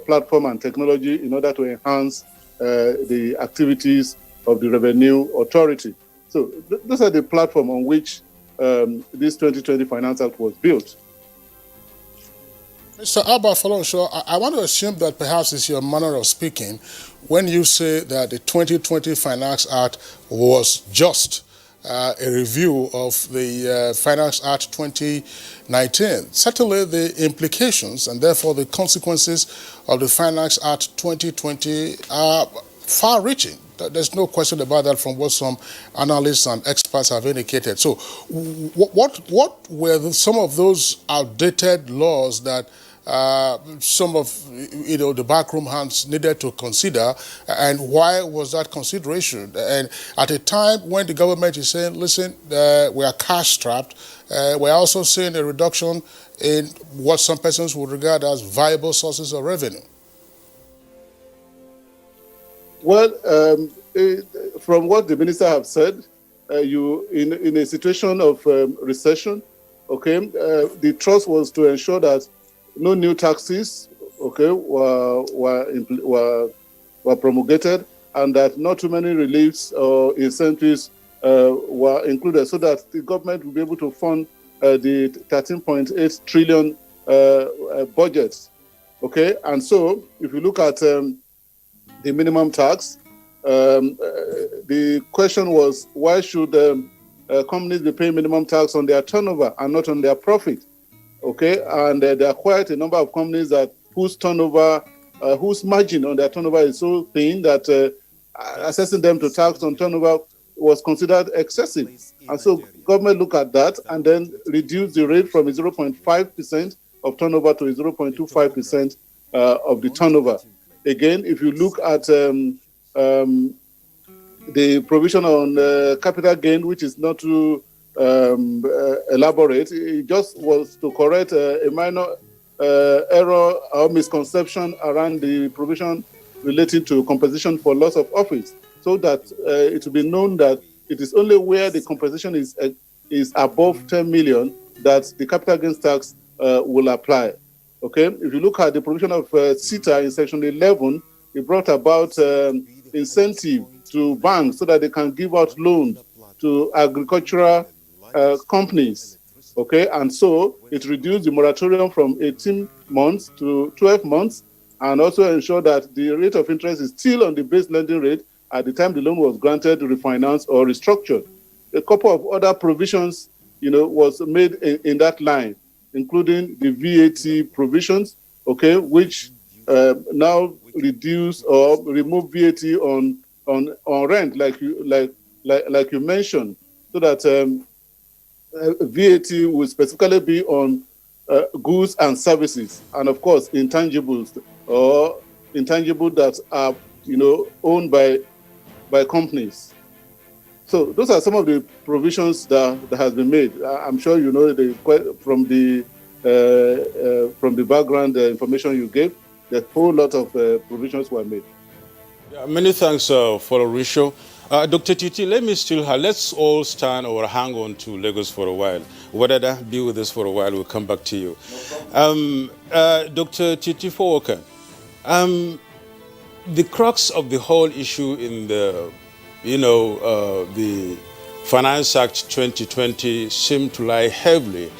platform and technology in order to enhance the activities of the Revenue Authority. So those are the platform on which this 2020 Finance Act was built. Mr. Albert Falorenshaw, I want to assume that perhaps it's your manner of speaking when you say that the 2020 Finance Act was just a review of the Finance Act 2019. Certainly the implications and therefore the consequences of the Finance Act 2020 are far-reaching. There's no question about that from what some analysts and experts have indicated. So what were some of those outdated laws that some of the backroom hands needed to consider, and why was that consideration? And at a time when the government is saying, listen, we are cash strapped, we're also seeing a reduction in what some persons would regard as viable sources of revenue. Well, from what the minister have said, you in a situation of recession, okay, the trust was to ensure that no new taxes, okay, were promulgated, and that not too many reliefs or incentives were included, so that the government will be able to fund the 13.8 trillion budget. Okay, and so if you look at the minimum tax, the question was, why should companies be paying minimum tax on their turnover and not on their profit? Okay, and there are quite a number of companies that whose turnover, whose margin on their turnover is so thin that assessing them to tax on turnover was considered excessive. And so government looked at that and then reduced the rate from 0.5% of turnover to 0.25% of the turnover. Again, if you look at the provision on capital gain, which is not too elaborate, it just was to correct a minor error or misconception around the provision relating to compensation for loss of office, so that it will be known that it is only where the compensation is above 10 million that the capital gains tax will apply. Okay, if you look at the provision of CETA in section 11, it brought about incentive to banks so that they can give out loans to agricultural companies. Okay, and so it reduced the moratorium from 18 months to 12 months, and also ensure that the rate of interest is still on the base lending rate at the time the loan was granted, refinanced, or restructured. A couple of other provisions, was made in that line, including the VAT provisions, okay, which now reduce or remove VAT on rent, like you mentioned, so that VAT will specifically be on goods and services, and of course intangibles or intangible that are owned by companies. So those are some of the provisions that has been made. I'm sure you know from the background information you gave, a whole lot of provisions were made. Yeah, many thanks, Risho. Dr. Titi, let's all stand or hang on to Lagos for a while. Whether be with us for a while, we'll come back to you. Dr. Titi Fowoka, the crux of the whole issue in the Finance Act 2020 seemed to lie heavily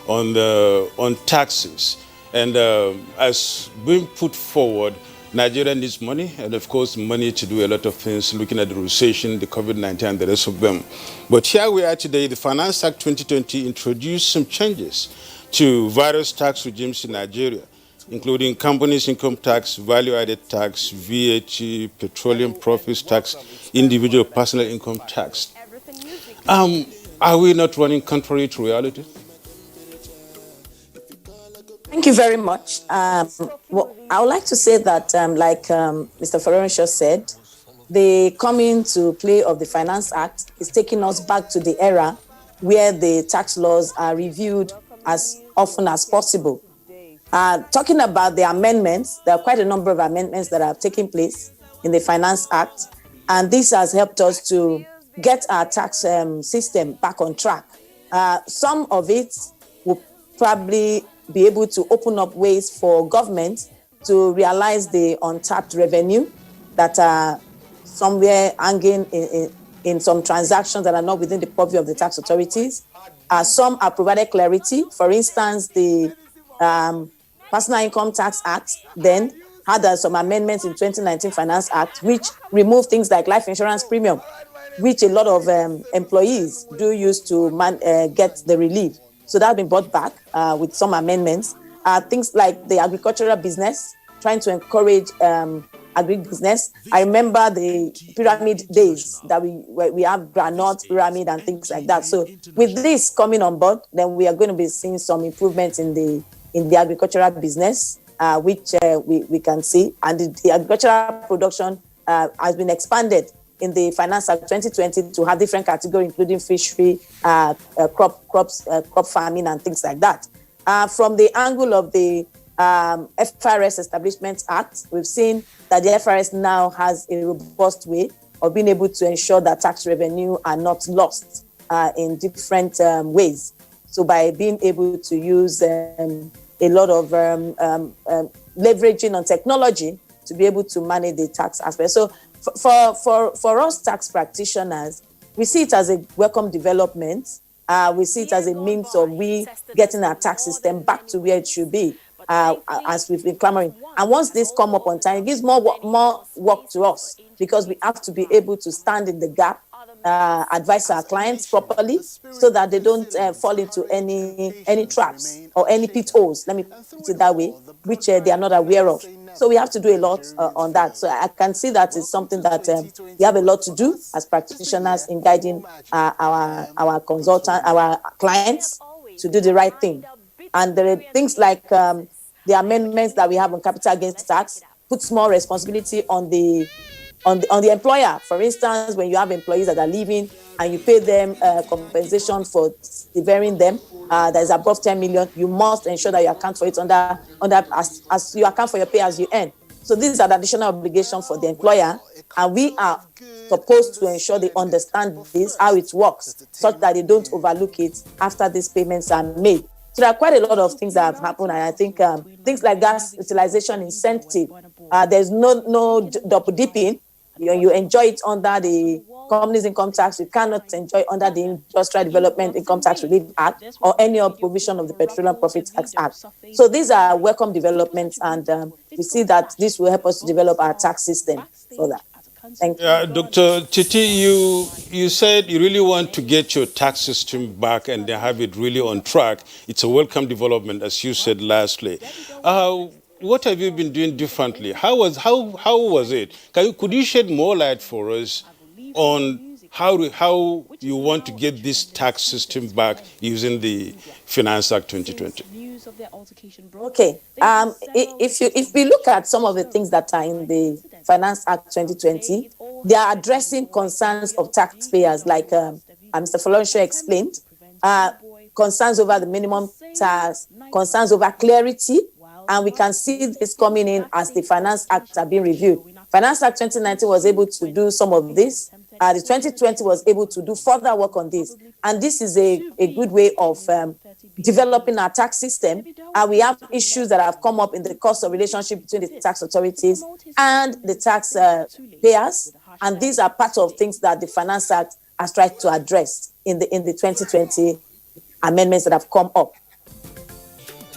on taxes, and as being put forward, Nigeria needs money, and of course money to do a lot of things, looking at the recession, the COVID-19 and the rest of them. But here we are today. The Finance Act 2020 introduced some changes to various tax regimes in Nigeria, including companies income tax, value-added tax, VAT, petroleum profits tax, individual personal income tax. Are we not running contrary to reality? Thank you very much. Well, I would like to say that, like Mr. Ferreira said, the coming to play of the Finance Act is taking us back to the era where the tax laws are reviewed as often as possible. Talking about the amendments, there are quite a number of amendments that have taken place in the Finance Act, and this has helped us to get our tax system back on track. Some of it will probably be able to open up ways for government to realize the untapped revenue that are somewhere hanging in some transactions that are not within the purview of the tax authorities. Some are provided clarity. For instance, the Personal Income Tax Act then had some amendments in 2019 Finance Act, which removed things like life insurance premium, which a lot of employees do use to get the relief. So that's been brought back with some amendments. Things like the agricultural business, trying to encourage agribusiness. I remember the pyramid days that we have granite pyramid and things like that. So with this coming on board, then we are going to be seeing some improvements in the agricultural business, which we can see. And the agricultural production has been expanded in the Finance Act 2020 to have different categories, including fishery, crop farming, and things like that. From the angle of the FRS Establishment Act, we've seen that the FRS now has a robust way of being able to ensure that tax revenue are not lost in different ways. So by being able to use a lot of leveraging on technology to be able to manage the tax aspect. So for us tax practitioners, we see it as a welcome development. We see it as a means of we getting our tax system back to where it should be, as we've been clamoring. And once this come up on time, it gives more work to us, because we have to be able to stand in the gap, advise our clients properly, so that they don't fall into any traps or any pit holes, let me put it that way, which they are not aware of. So we have to do a lot on that. So I can see that it's something that we have a lot to do as practitioners in guiding our consultant, our clients to do the right thing. And there are things like the amendments that we have on capital gains tax puts more responsibility on the employer. For instance, when you have employees that are leaving and you pay them compensation for severing them, that is above 10 million, you must ensure that you account for it under as you account for your pay as you earn. So these are the additional obligations for the employer, and we are supposed to ensure they understand this, how it works, such that they don't overlook it after these payments are made. So there are quite a lot of things that have happened, and I think things like gas utilization incentive, there's no double dipping. You enjoy it under the company's income tax. You cannot enjoy under the Industrial Development Income Tax Relief Act or any other provision of the Petroleum Profit Tax Act. So these are welcome developments, and we see that this will help us to develop our tax system for that. Thank you. Dr. Titi, you said you really want to get your tax system back and then have it really on track. It's a welcome development, as you said lastly. What have you been doing differently? How was it? Could you shed more light for us on how you want to get this tax system back using the Finance Act 2020? Okay. If we look at some of the things that are in the Finance Act 2020, they are addressing concerns of taxpayers, like Mr. Folorensho explained, concerns over the minimum tax, concerns over clarity, and we can see this coming in as the Finance Act are being reviewed. Finance Act 2019 was able to do some of this. The 2020 was able to do further work on this. And this is a good way of developing our tax system. And we have issues that have come up in the course of relationship between the tax authorities and the tax payers. And these are part of things that the Finance Act has tried to address in the 2020 amendments that have come up.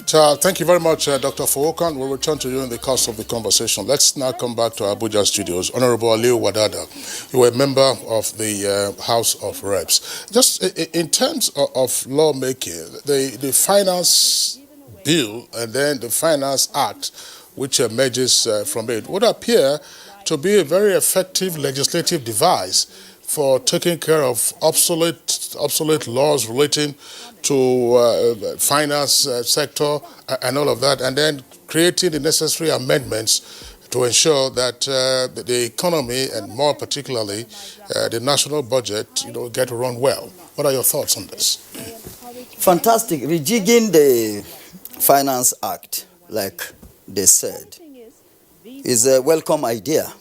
Thank you very much, Dr. Fowokon. We'll return to you in the course of the conversation. Let's now come back to Abuja studios. Honorable Aliu Wadada, you were a member of the House of Reps. Just in terms of lawmaking, the Finance Bill and then the Finance Act, which emerges from it, would appear to be a very effective legislative device for taking care of obsolete laws relating to finance sector and all of that, and then creating the necessary amendments to ensure that the economy and more particularly the national budget, get to run well. What are your thoughts on this? Fantastic. Rejigging the Finance Act, like they said, is a welcome idea.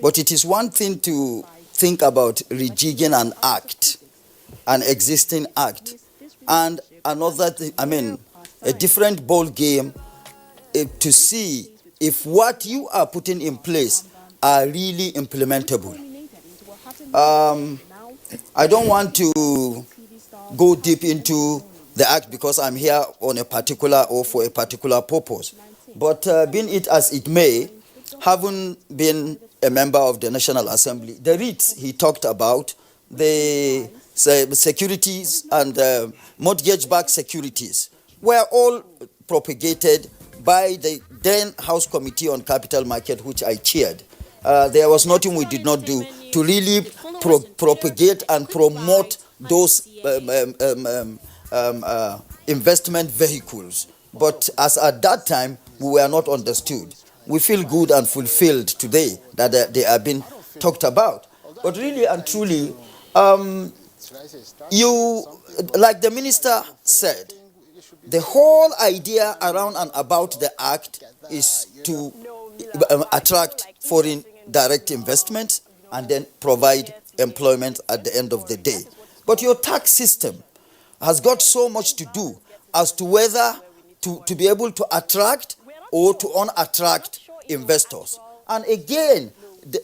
But it is one thing to think about rejigging an act, an existing act, and another thing, a different ball game to see if what you are putting in place are really implementable. I don't want to go deep into the act because I'm here on a particular or for a particular purpose. But being it as it may, having been a member of the National Assembly, the REITs he talked about, the securities and mortgage-backed securities were all propagated by the then House Committee on Capital Market, which I chaired. There was nothing we did not do to really propagate and promote those investment vehicles. But as at that time, we were not understood. We feel good and fulfilled today that they are being talked about. But really and truly, you, like the minister said, the whole idea around and about the act is to attract foreign direct investment and then provide employment at the end of the day. But your tax system has got so much to do as to whether to be able to attract or to unattract investors. And again,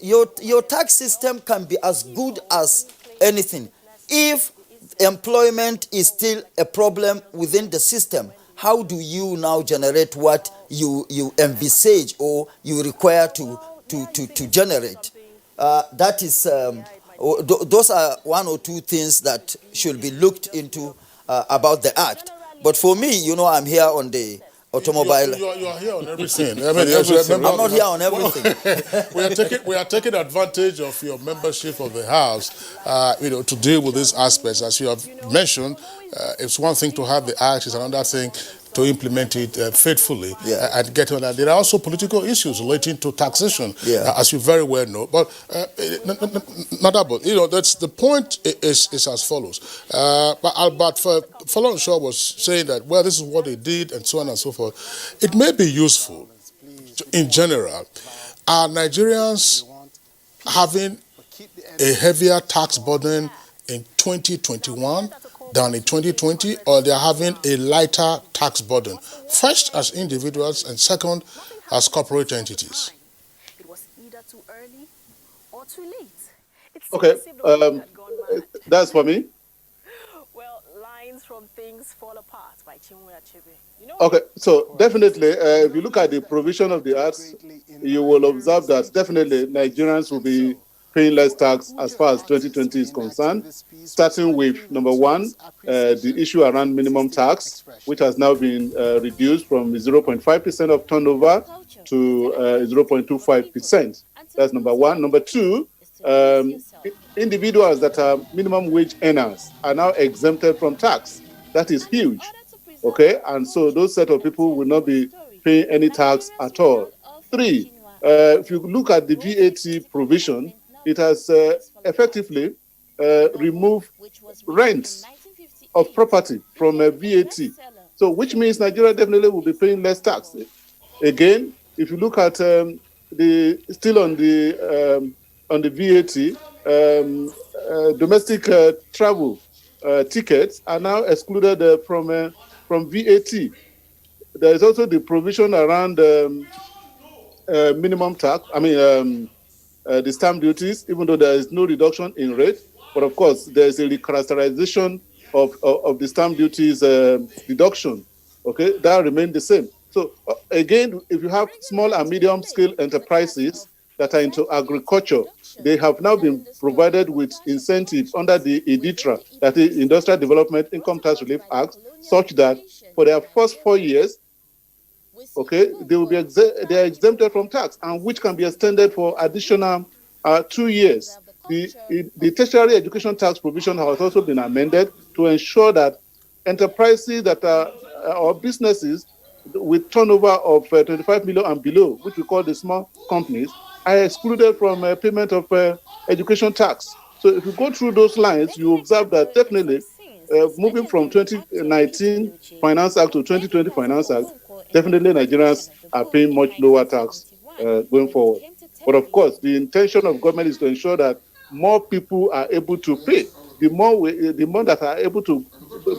your tax system can be as good as anything. If employment is still a problem within the system, how do you now generate what you envisage or you require to generate? That is, those are one or two things that should be looked into about the act. But for me, I'm here on the automobile. You are here on everything. I mean, I'm not here on everything. we are taking advantage of your membership of the House, to deal with these aspects. As you have mentioned, it's one thing to have the act; it's another thing to implement it faithfully and get on that. There are also political issues relating to taxation, as you very well know. But not about, that's the point is as follows. But Albert Folorunsho was saying that, well, this is what they did and so on and so forth. It may be useful in general. Are Nigerians having a heavier tax burden in 2021 than in 2020, or they're having a lighter tax burden? First, as individuals, and second, as corporate entities. It was either too early or too late. Okay, that's for me. Well, lines from Things Fall Apart by Chinwe Achebe. Okay, so definitely, if you look at the provision of the Act, you will observe that definitely Nigerians will be paying less tax as far as 2020 is concerned, starting with number one, the issue around minimum tax, which has now been reduced from 0.5% of turnover to 0.25%. That's number one. Number two, individuals that are minimum wage earners are now exempted from tax. That is huge. Okay, and so those set of people will not be paying any tax at all. Three, if you look at the VAT provision, it has effectively removed rent of property from VAT. So, which means Nigeria definitely will be paying less tax. Again, if you look at still on the VAT, domestic travel tickets are now excluded from VAT. There is also the provision around minimum tax. The stamp duties, even though there is no reduction in rate, but of course there is a recharacterization of the stamp duties deduction. Okay, that remains the same. So again, if you have small and medium scale enterprises that are into agriculture, they have now been provided with incentives under the IDITRA, that is Industrial Development Income Tax Relief Act, such that for their first 4 years, okay, they will be they are exempted from tax, and which can be extended for additional 2 years. The tertiary education tax provision has also been amended to ensure that enterprises that are or businesses with turnover of 25 million and below, which we call the small companies, are excluded from payment of education tax. So if you go through those lines, you observe that definitely moving from 2019 Finance Act to 2020 Finance Act, definitely Nigerians are paying much lower tax going forward. But of course, the intention of government is to ensure that more people are able to pay. The more that are able to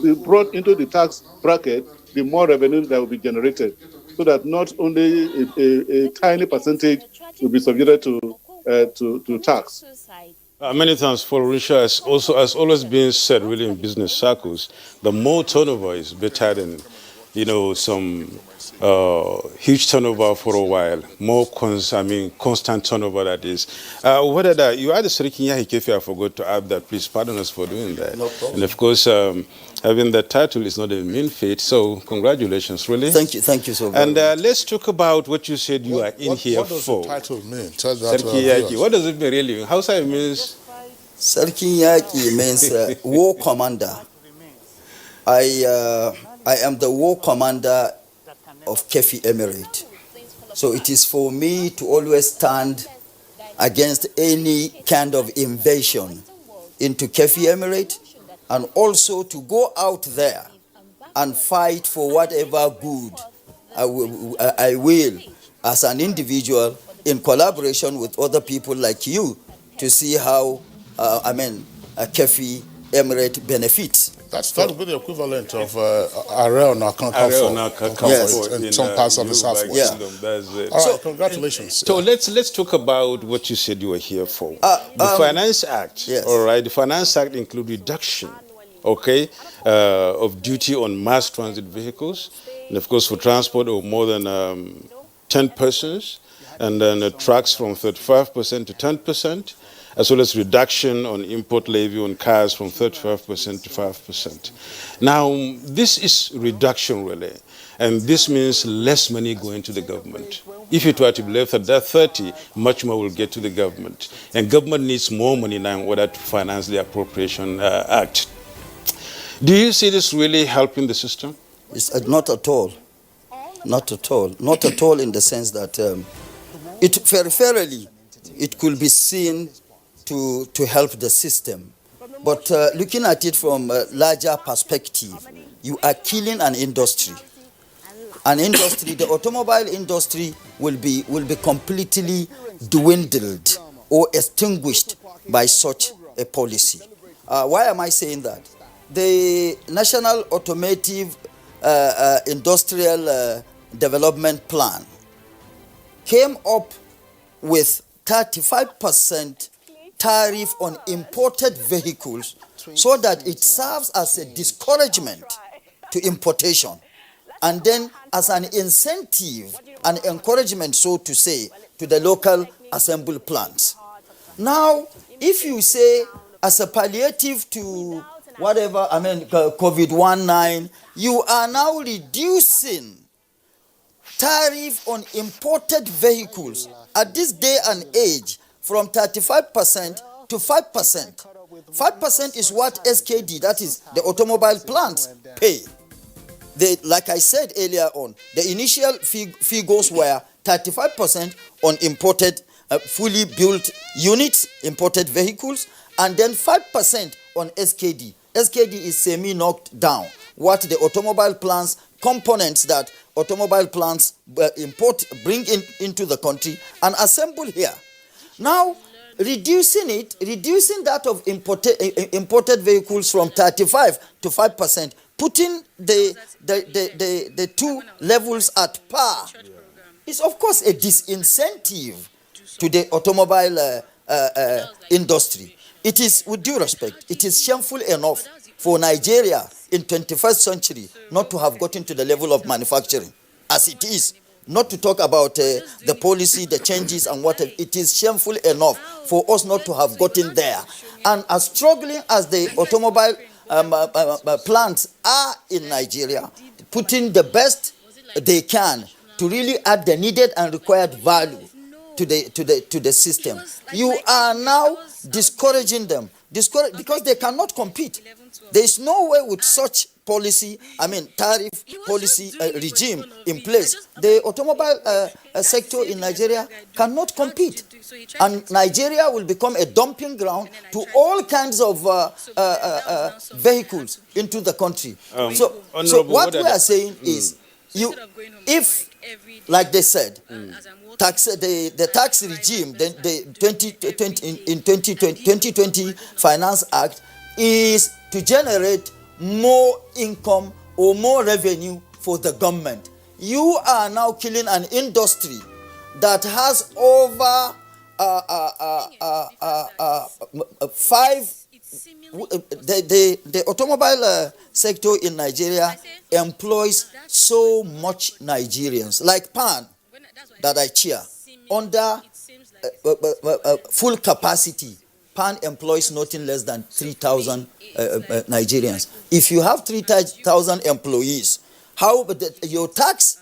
be brought into the tax bracket, the more revenue that will be generated, so that not only a tiny percentage will be subjected to tax. Many thanks, Folorunsho. Has always been said, really, in business circles, the more turnover is better than, some huge turnover for a while. More constant turnover, that is. You had the Serikinya Hikefi, I forgot to add that. Please pardon us for doing that. No problem. And of course, having the title is not a mean feat, so congratulations, really. Thank you so very much. And let's talk about what you said you are in here for. What does the title mean? Tell that Serkinyaki. What does it mean, really? Hausa means? Serkinyaki means war commander. I am the war commander of Kefi Emirate. So it is for me to always stand against any kind of invasion into Kefi Emirate, and also to go out there and fight for whatever good I will as an individual, in collaboration with other people like you, to see how Kefi Emirate benefits. That would be the equivalent of array on account in some parts of the Southwest. That's it. All right, congratulations. So let's talk about what you said you were here for. The Finance Act. Yes. All right. The Finance Act includes reduction, of duty on mass transit vehicles, and of course for transport of more than 10 persons, and then trucks from 35% to 10%. As well as reduction on import levy on cars from 35% to 5%. Now, this is reduction really, and this means less money going to the government. If it were to be left at that 30, much more will get to the government. And government needs more money now in order to finance the Appropriation Act. Do you see this really helping the system? It's not at all. Not at all. Not at all in the sense that it peripherally, it could be seen to help the system. But looking at it from a larger perspective, you are killing an industry. An industry, the automobile industry will be completely dwindled or extinguished by such a policy. Why am I saying that? The National Automotive Industrial Development Plan came up with 35% tariff on imported vehicles so that it serves as a discouragement to importation, and then as an incentive, an encouragement, so to say, to the local assembly plants. Now, if you say as a palliative to whatever, COVID-19, you are now reducing tariff on imported vehicles at this day and age from 35% to 5%. 5% is what SKD, that is the automobile plants, pay. Like I said earlier on, the initial figures were 35% on imported, fully built units, imported vehicles, and then 5% on SKD. SKD is semi-knocked down. What the automobile plants, components that automobile plants bring into the country and assemble here. Now, reducing that of imported vehicles from 35 to 5%, putting the two levels at par, is of course a disincentive to the automobile industry. It is, with due respect, it is shameful enough for Nigeria in 21st century not to have gotten to the level of manufacturing as it is. Not to talk about the policy, the changes and whatever. It is shameful enough for us not to have gotten there. And as struggling as the automobile plants are in Nigeria, putting the best they can to really add the needed and required value to the system, you are now discouraging them. Because they cannot compete. There is no way with such policy, tariff policy regime in place. The automobile sector in Nigeria cannot compete. And Nigeria will become a dumping ground to all kinds of vehicles into the country. So what we are saying is, if, like they said, the tax regime, the 2020 Finance Act is to generate more income or more revenue for the government. You are now killing an industry that has over the automobile sector in Nigeria employs so much Nigerians, like PAN that I chair, under full capacity. PAN employs nothing less than 3,000 Nigerians. If you have 3,000 employees, how your tax,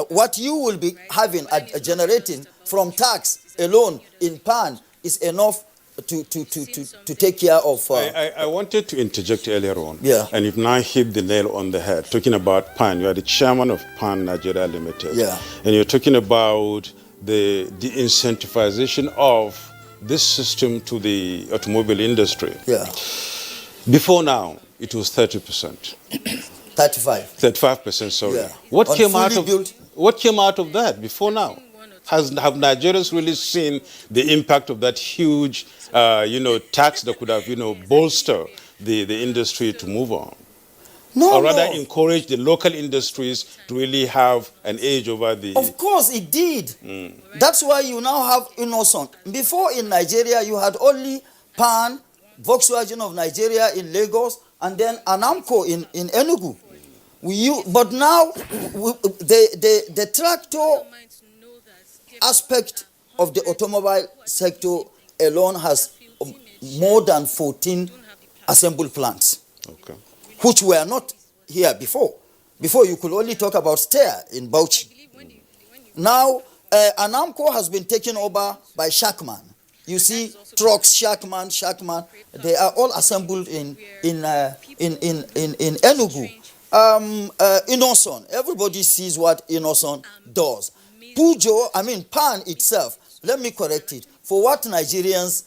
what you will be having generating from tax alone in PAN is enough to take care of. I wanted to interject earlier on, yeah, and you've now hit the nail on the head. Talking about PAN, you are the chairman of PAN Nigeria Limited, yeah, and you're talking about the incentivization of this system to the automobile industry. Yeah. Before now, it was 30%. 35%, sorry. Yeah. What came out of that before now? Have Nigerians really seen the impact of that huge, tax that could have, bolstered the industry to move on? No, or rather no. encourage the local industries to really have an edge over the... Of course it did. That's why you now have Innocent. Before in Nigeria, you had only Pan, Volkswagen of Nigeria in Lagos, and then Anamco in Enugu. But now, the tractor aspect of the automobile sector alone has more than 14 assembled plants. Okay. Which were not here before. Before you could only talk about Steyr in Bauchi. Now, Anamco has been taken over by Shackman. You see, trucks, Shackman, they are all assembled in Enugu. Innocent, everybody sees what Innocent does. Pan itself, let me correct it. For what Nigerians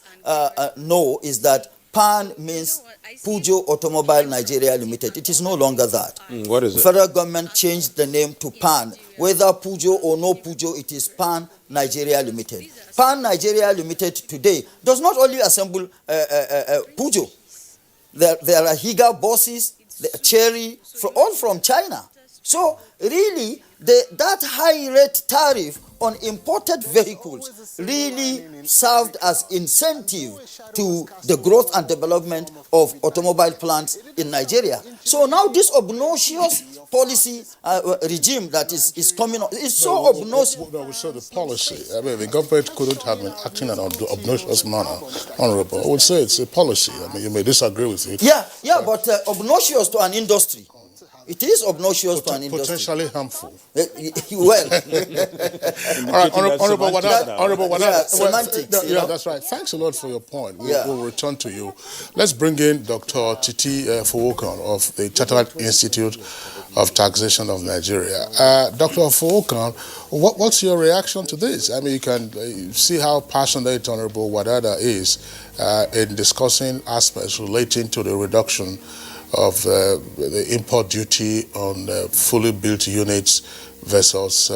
know is that Pan means Pujo Automobile Nigeria Limited. It is no longer that. What is it? The federal government changed the name to Pan. Whether Pujo or no Pujo, it is Pan Nigeria Limited. Pan Nigeria Limited today does not only assemble Pujo. There are Higa buses, Cherry, all from China. So really, that high rate tariff on imported vehicles really served as incentive to the growth and development of automobile plants in Nigeria. So now this obnoxious policy regime that is coming on is so obnoxious. No, we saw the policy. The government couldn't have been acting in an obnoxious manner, Honorable. I would say it's a policy. You may disagree with it. Yeah, but obnoxious to an industry. It is obnoxious to an industry. Potentially harmful. Well. All right, Honorable Wadada. Semantics. Yeah, that's right. Thanks a lot for your point. We'll return to you. Let's bring in Dr. Titi Fowokan of the Chartered Institute of Taxation of Nigeria. Dr. Fowokan, what's your reaction to this? You can see how passionate Honorable Wadada is in discussing aspects relating to the reduction of the import duty on fully built units versus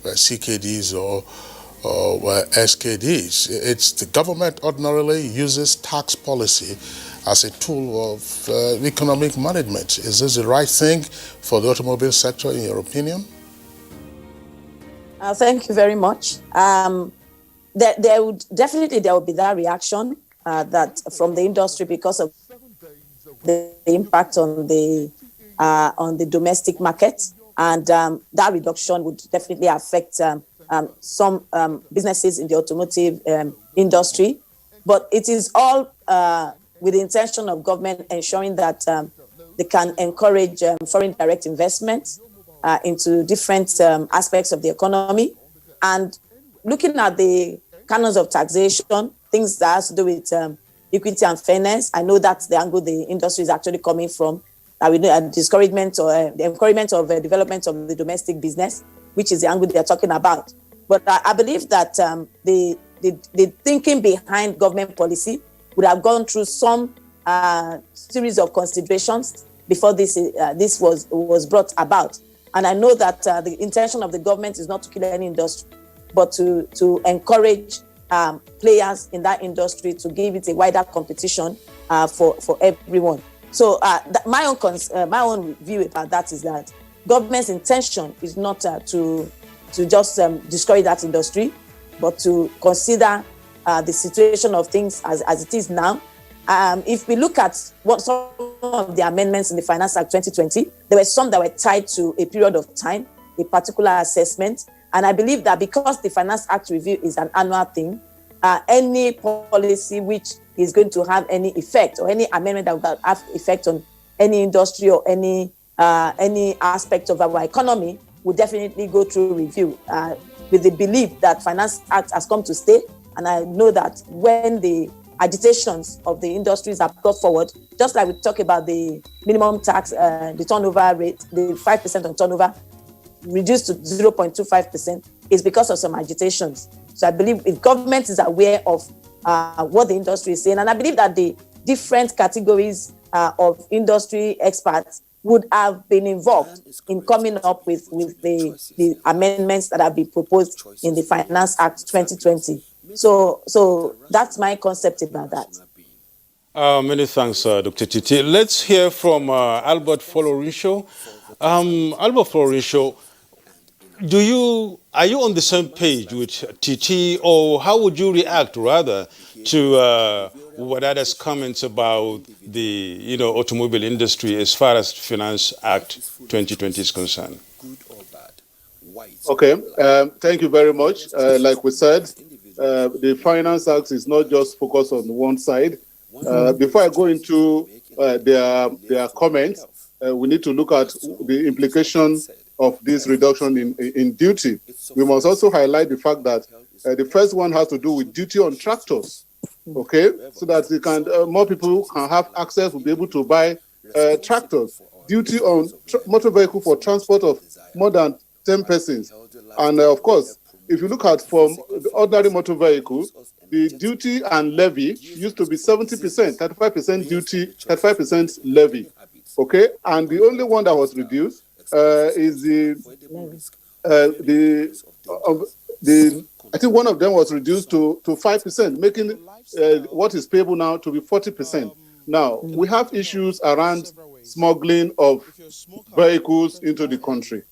CKDs or SKDs. It's the government ordinarily uses tax policy as a tool of economic management. Is this the right thing for the automobile sector, in your opinion? Thank you very much. There would be that reaction that from the industry because of the impact on the domestic market, and that reduction would definitely affect some businesses in the automotive industry. But it is all with the intention of government ensuring that they can encourage foreign direct investment into different aspects of the economy, and looking at the canons of taxation, things that has to do with equity and fairness. I know that's the angle the industry is actually coming from. We know discouragement or the encouragement of development of the domestic business, which is the angle they're talking about. But I believe that the thinking behind government policy would have gone through some series of considerations before this was brought about. And I know that the intention of the government is not to kill any industry, but to encourage players in that industry to give it a wider competition for everyone. So my own view about that is that government's intention is not to just discourage that industry, but to consider the situation of things as it is now. If we look at what some of the amendments in the Finance Act 2020, there were some that were tied to a period of time, a particular assessment. And I believe that because the Finance Act review is an annual thing, any policy which is going to have any effect or any amendment that will have effect on any industry or any aspect of our economy will definitely go through review with the belief that Finance Act has come to stay. And I know that when the agitations of the industries are brought forward, just like we talk about the minimum tax, the turnover rate, the 5% on turnover reduced to 0.25%, is because of some agitations. So I believe if government is aware of what the industry is saying, and I believe that the different categories of industry experts would have been involved in coming up with the amendments that have been proposed in the Finance Act 2020. So that's my concept about that. Many thanks, Dr. Titi. Let's hear from Albert Folorunsho. Albert Folorunsho, are you on the same page with Titi, or how would you react rather to Wadada's comments about the automobile industry as far as Finance Act 2020 is concerned? Okay, thank you very much. Like we said, the Finance Act is not just focused on one side. Before I go into their comments, we need to look at the implication of this reduction in duty. We must also highlight the fact that the first one has to do with duty on tractors, okay, so that they can more people can have access, will be able to buy tractors. Duty on motor vehicle for transport of more than 10 persons. And of course, if you look at from the ordinary motor vehicles, the duty and levy used to be 70%, 35% duty, 35% levy. Okay, and the only one that was reduced is I think one of them was reduced to 5%, making what is payable now to be 40%. Now, we have issues around smuggling of vehicles into the country.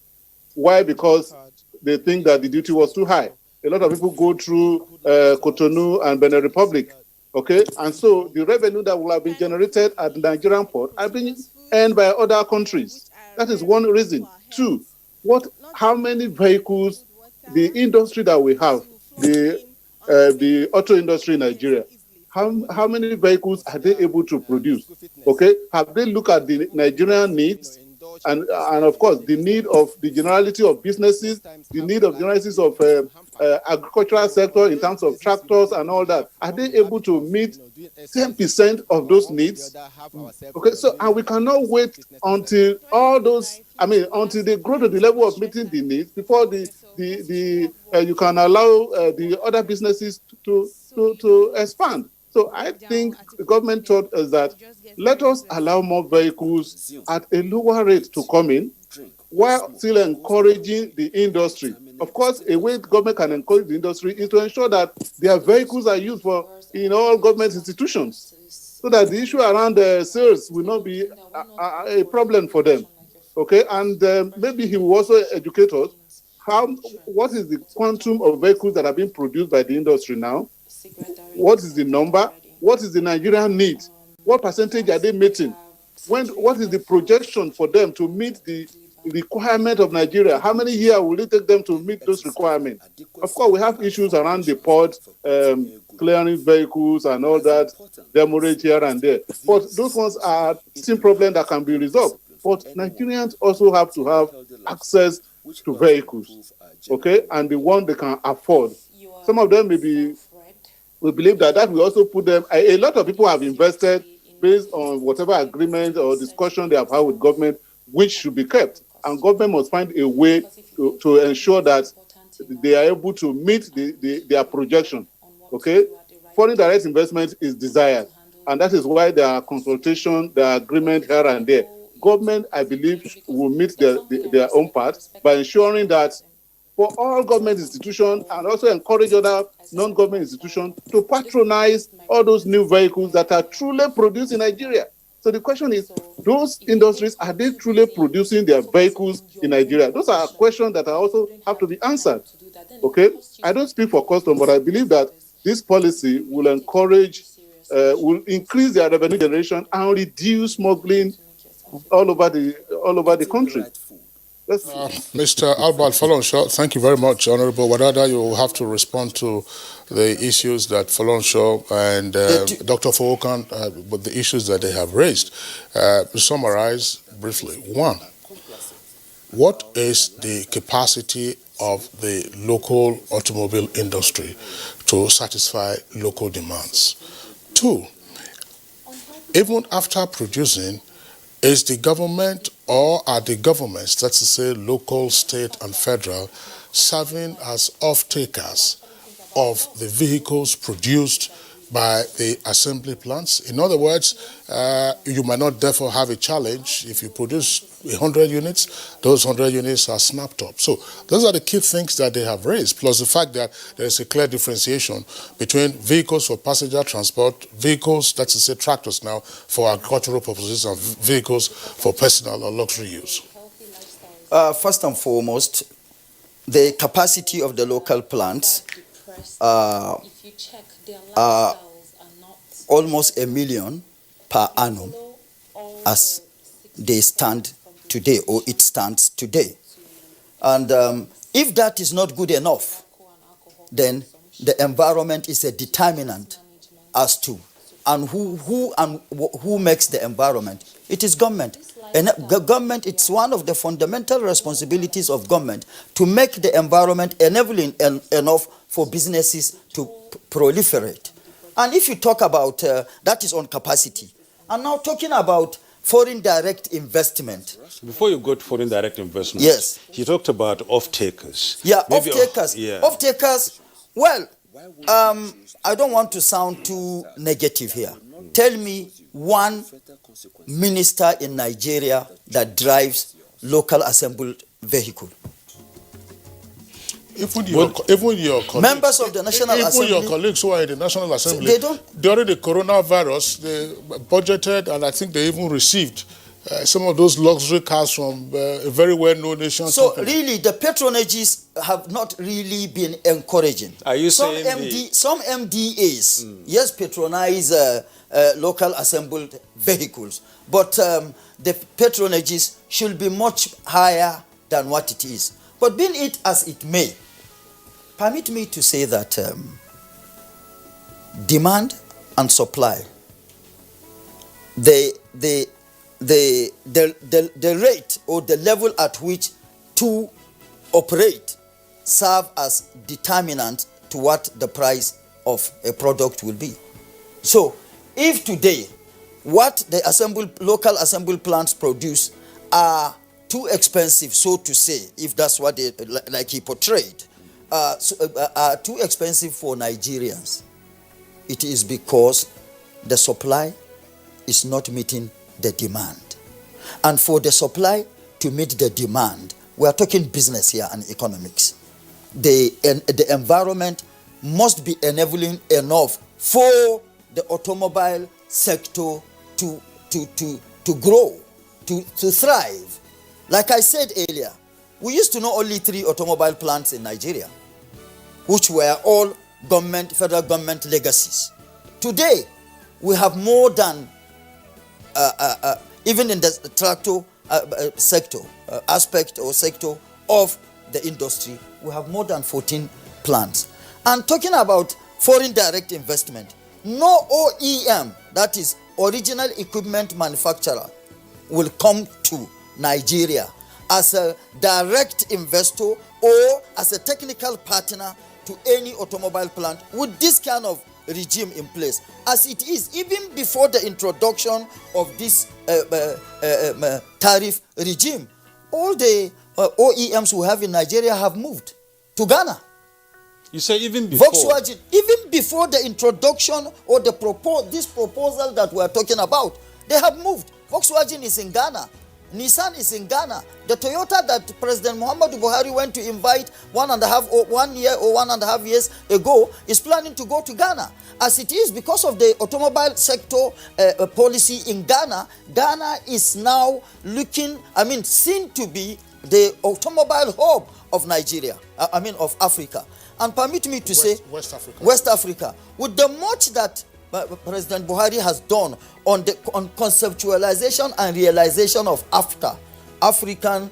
Why? Because they think that the duty was too high. A lot of people go through Cotonou and Benin Republic, okay? And so the revenue that will have been generated at the Nigerian port are being earned by other countries. That is one reason. Two, how many vehicles the industry that we have, the auto industry in Nigeria, how many vehicles are they able to produce? Okay, have they looked at the Nigerian needs and of course the need of the generality of businesses, the need of generalities of agricultural sector in terms of tractors and all that? Are they able to meet 10% of those needs? Okay, so and we cannot wait until all those, until they grow to the level of meeting the needs before you can allow the other businesses to expand. So I think the government thought us that let us allow more vehicles at a lower rate to come in while still encouraging the industry. Of course, a way the government can encourage the industry is to ensure that their vehicles are used in all government institutions, so that the issue around sales will not be a problem for them. Okay, and maybe he will also educate us what is the quantum of vehicles that are being produced by the industry now? What is the number? What is the Nigerian need? What percentage are they meeting? What is the projection for them to meet the requirement of Nigeria? How many years will it take them to meet those requirements? Of course, we have issues around the port, clearing vehicles and all that, demurrage here and there. But those ones are still problems that can be resolved. But Nigerians also have to have access to vehicles, okay, and the one they can afford. Some of them we believe that will also put them, a lot of people have invested based on whatever agreement or discussion they have had with government, which should be kept. And government must find a way to ensure that they are able to meet their projection, okay? Foreign direct investment is desired, and that is why there are consultation, there are agreement here and there. Government, I believe, will meet their own part by ensuring that for all government institutions and also encourage other non-government institutions to patronize all those new vehicles that are truly produced in Nigeria. So the question is, those industries, are they truly producing their vehicles in Nigeria? Those are questions that also have to be answered. Okay? I don't speak for custom, but I believe that this policy will encourage, will increase their revenue generation and reduce smuggling all over the country. Mr. Albert Folorunsho, thank you very much, Honorable Wadada. You will have to respond to the issues that Folorunsho and Dr. Fowokan, with the issues that they have raised. To summarize briefly, one, what is the capacity of the local automobile industry to satisfy local demands? Two, even after producing, is the government or are the governments, that's to say local, state and federal, serving as off-takers of the vehicles produced by the assembly plants. In other words, you might not therefore have a challenge if you produce 100 units, those 100 units are snapped up. So those are the key things that they have raised, plus the fact that there is a clear differentiation between vehicles for passenger transport, vehicles, that's to say tractors now, for agricultural purposes, and vehicles for personal or luxury use. First and foremost, the capacity of the local plants are almost 1 million per annum as they stand today, or it stands today. And if that is not good enough, then the environment is a determinant as to, and who makes the environment? It is government. And government, it's one of the fundamental responsibilities of government to make the environment enabling enough for businesses to proliferate. And if you talk about, that is on capacity. And now talking about foreign direct investment. Before you go to foreign direct investment, yes, you talked about off-takers. Yeah, off-takers. Yeah. Off-takers, well, I don't want to sound too negative here. Tell me one minister in Nigeria that drives local assembled vehicle. Even your colleagues, members of the National Assembly, your colleagues who are in the National Assembly, they don't, during the coronavirus, they budgeted, and I think they even received some of those luxury cars from a very well-known nation. So really, the patronages have not really been encouraging. Are you some saying some MDAs, yes, patronize local assembled vehicles, but the patronages should be much higher than what it is. But being it as it may, permit me to say that demand and supply, the rate or the level at which two operate serve as determinant to what the price of a product will be. So if today what the local assembly plants produce are too expensive, so to say, if that's what they, like he portrayed, are too expensive for Nigerians, it is because the supply is not meeting the demand. And for the supply to meet the demand, we are talking business here and economics. The environment must be enabling enough for the automobile sector to grow, to thrive. Like I said earlier, we used to know only 3 automobile plants in Nigeria, which were all federal government legacies. Today, we have more than, even in the tractor sector, aspect or sector of the industry, we have more than 14 plants. And talking about foreign direct investment, no OEM, that is original equipment manufacturer, will come to Nigeria as a direct investor or as a technical partner to any automobile plant with this kind of regime in place, as it is even before the introduction of this tariff regime. All the OEMs we have in Nigeria have moved to Ghana. You say even before? Volkswagen, even before the introduction or this proposal that we are talking about, they have moved. Volkswagen is in Ghana. Nissan is in Ghana. The Toyota that President Muhammadu Buhari went to invite 1 year or 1.5 years ago is planning to go to Ghana. As it is, because of the automobile sector policy in Ghana, Ghana is now seen to be the automobile hub of Nigeria, of Africa. And permit me to say, West Africa. With the much that President Buhari has done on conceptualization and realization of AFTA, African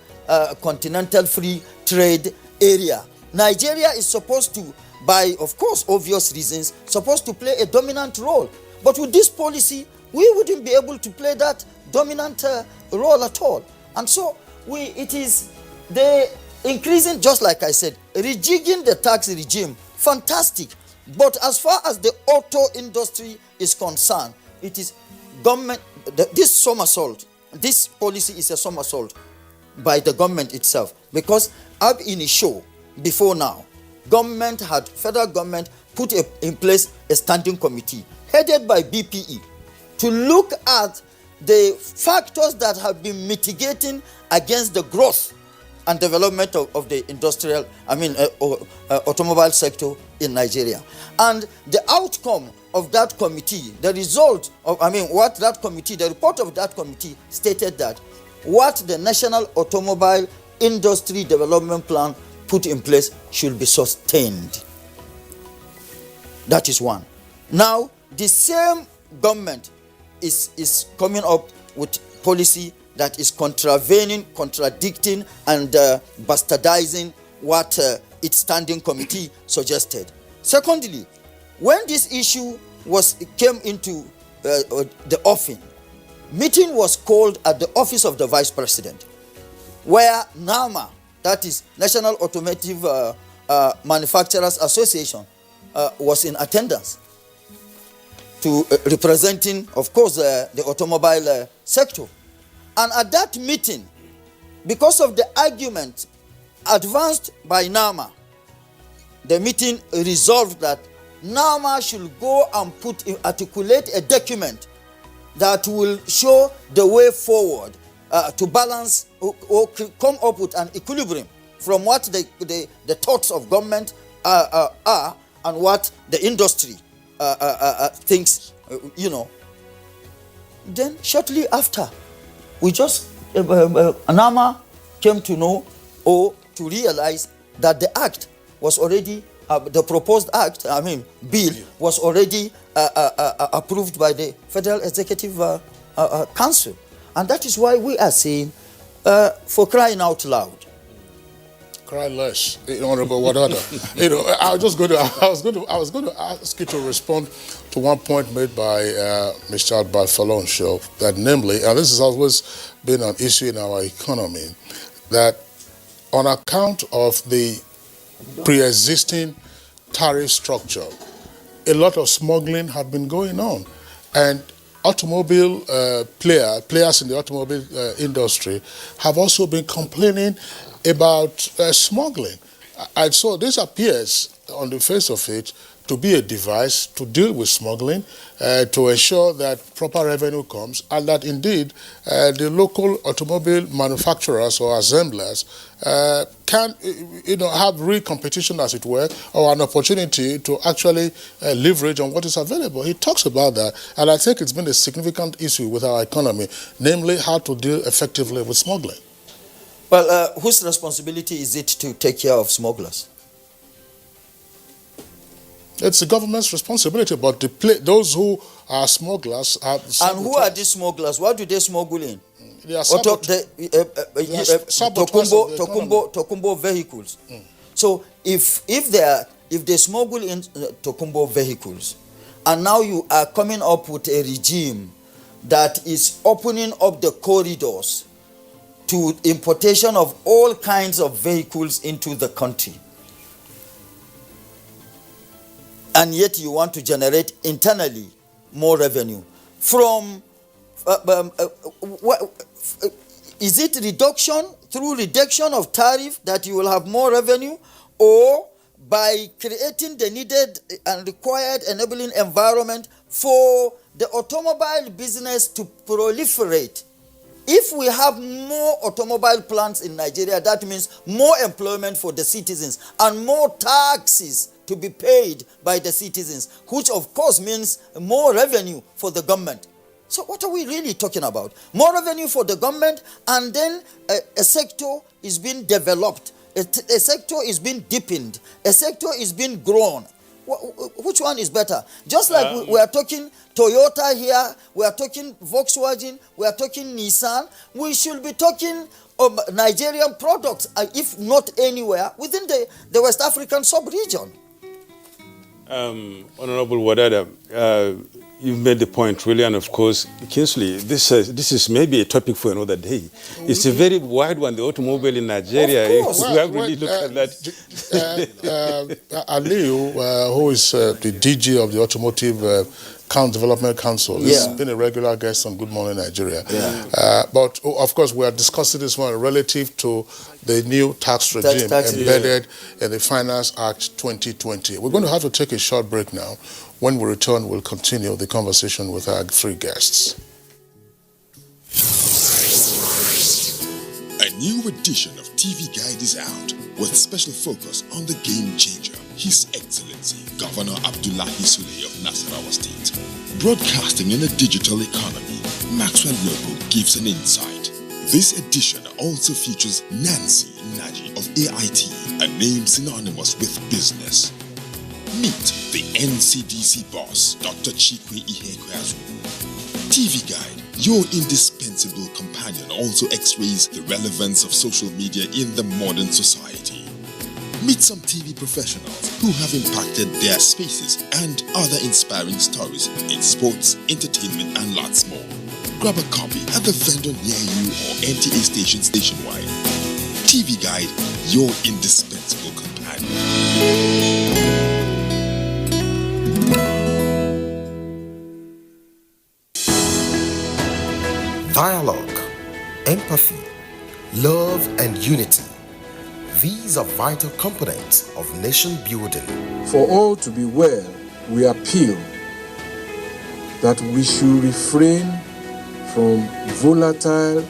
Continental Free Trade Area, Nigeria is supposed to, by of course obvious reasons, supposed to play a dominant role. But with this policy, we wouldn't be able to play that dominant role at all. And so it is the increasing, just like I said, rejigging the tax regime, fantastic. But as far as the auto industry is concerned, it is government, this policy is a somersault by the government itself. Because ab initio, before now, federal government put in place a standing committee headed by BPE to look at the factors that have been mitigating against the growth and development of the automobile sector in Nigeria. And the outcome of that committee, the report of that committee stated that what the National Automobile Industry Development Plan put in place should be sustained. That is one. Now, the same government is coming up with policy that is contradicting, and bastardizing what its standing committee suggested. Secondly, when this issue came into the offing, meeting was called at the office of the Vice President, where NAMA, that is National Automotive Manufacturers Association, was in attendance, to representing, of course, the automobile sector. And at that meeting, because of the argument advanced by NAMA, the meeting resolved that NAMA should go and articulate a document that will show the way forward to balance or come up with an equilibrium from what the thoughts of government are and what the industry thinks, Then shortly after, we just, NAMA came to know or to realize that the act was already, the proposed act, bill, was already approved by the Federal Executive Council. And that is why we are saying, for crying out loud, cry less, Honorable Wadada. I was going to ask you to respond to one point made by Mr. Bartholon Show, that namely, and this has always been an issue in our economy, that on account of the pre-existing tariff structure, a lot of smuggling had been going on, and automobile players in the automobile industry have also been complaining about smuggling. And so this appears on the face of it to be a device to deal with smuggling, to ensure that proper revenue comes, and that indeed the local automobile manufacturers or assemblers can have real competition, as it were, or an opportunity to actually leverage on what is available. He talks about that, and I think it's been a significant issue with our economy, namely how to deal effectively with smuggling. Well, whose responsibility is it to take care of smugglers? It's the government's responsibility, but those who are smugglers are... And who are these smugglers? What do they smuggle in? They are Tokumbo vehicles. So if they smuggle in Tokumbo vehicles, and now you are coming up with a regime that is opening up the corridors to importation of all kinds of vehicles into the country, and yet you want to generate internally more revenue from is it through reduction of tariff that you will have more revenue, or by creating the needed and required enabling environment for the automobile business to proliferate? If we have more automobile plants in Nigeria, that means more employment for the citizens and more taxes to be paid by the citizens, which of course means more revenue for the government. So what are we really talking about? More revenue for the government, and then a sector is being developed, a sector is being deepened, a sector is being grown. Which one is better? Just like we are talking Toyota here, we are talking Volkswagen, we are talking Nissan, we should be talking Nigerian products, if not anywhere, within the West African sub-region. Honorable Wadada, You've made the point, really, and of course, Kingsley, this is maybe a topic for another day. It's a very wide one, the automobile in Nigeria. Of course. We have really looked at that. Aliu, who is the DG of the Automotive Development Council, has been a regular guest on Good Morning Nigeria. But of course, we are discussing this one relative to the new tax regime embedded in the Finance Act 2020. We're going to have to take a short break now. When we return, we'll continue the conversation with our three guests. A new edition of TV Guide is out with special focus on the game changer, His Excellency Governor Abdullahi Sule of Nasarawa State. Broadcasting in a digital economy, Maxwell Lobo gives an insight. This edition also features Nancy Naji of AIT, a name synonymous with business. Meet the NCDC boss, Dr. Chikwe Ihekweazu. TV Guide, your indispensable companion, also x-rays the relevance of social media in the modern society. Meet some TV professionals who have impacted their spaces and other inspiring stories in sports, entertainment, and lots more. Grab a copy at the vendor near you or NTA stations nationwide. TV Guide, your indispensable companion. Dialogue, empathy, love, and unity. These are vital components of nation building. For all to be well, we appeal that we should refrain from volatile,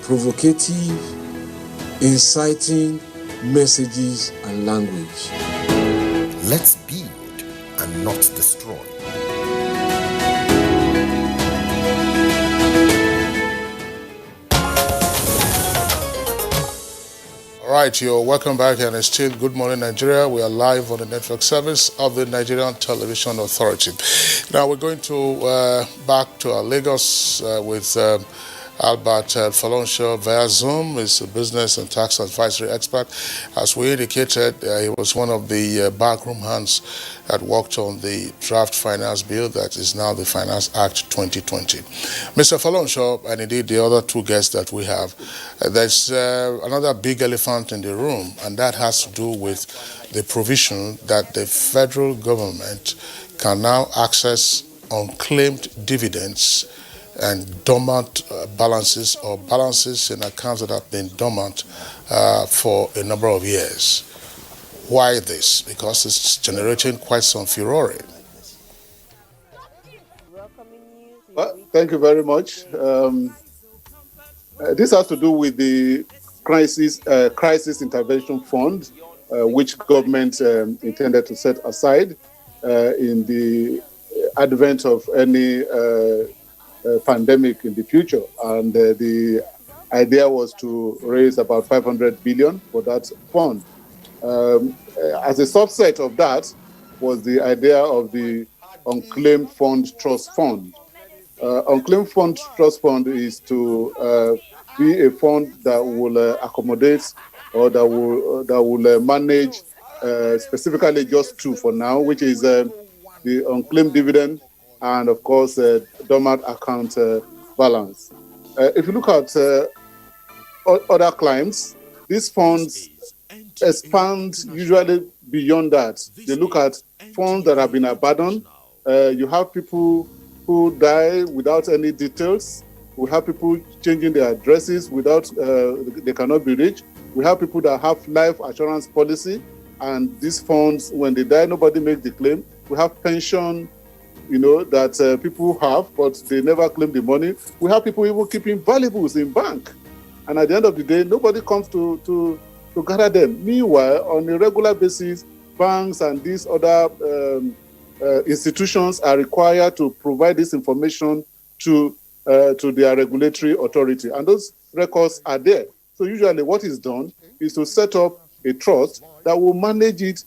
provocative, inciting messages and language. Let's build and not destroy. All right, you're welcome back, and it's still Good Morning Nigeria. We are live on the network service of the Nigerian Television Authority. Now we're going to back to Lagos with Albert Falonsho via Zoom. He's a business and tax advisory expert. As we indicated, he was one of the backroom hands that worked on the draft finance bill that is now the Finance Act 2020. Mr. Falonsho, and indeed the other two guests that we have, there's another big elephant in the room, and that has to do with the provision that the federal government can now access unclaimed dividends and dormant balances or balances in accounts that have been dormant for a number of years. Why this? Because it's generating quite some furore. Well, thank you very much. This has to do with the crisis intervention fund, which government intended to set aside in the advent of any pandemic in the future. And the idea was to raise about 500 billion for that fund. As a subset of that was the idea of the Unclaimed Fund Trust Fund. Unclaimed Fund Trust Fund is to be a fund that will accommodate or that will manage specifically just two for now, which is the unclaimed dividend and, of course, dormant account balance. If you look at other claims, these funds expand usually beyond that. They look at funds that have been abandoned. You have people who die without any details. We have people changing their addresses without, they cannot be reached. We have people that have life assurance policy, and these funds, when they die, nobody makes the claim. We have pension, that people have, but they never claim the money. We have people even keeping valuables in bank, and at the end of the day, nobody comes to gather them. Meanwhile, on a regular basis, banks and these other institutions are required to provide this information to their regulatory authority, and those records are there. So usually what is done is to set up a trust that will manage it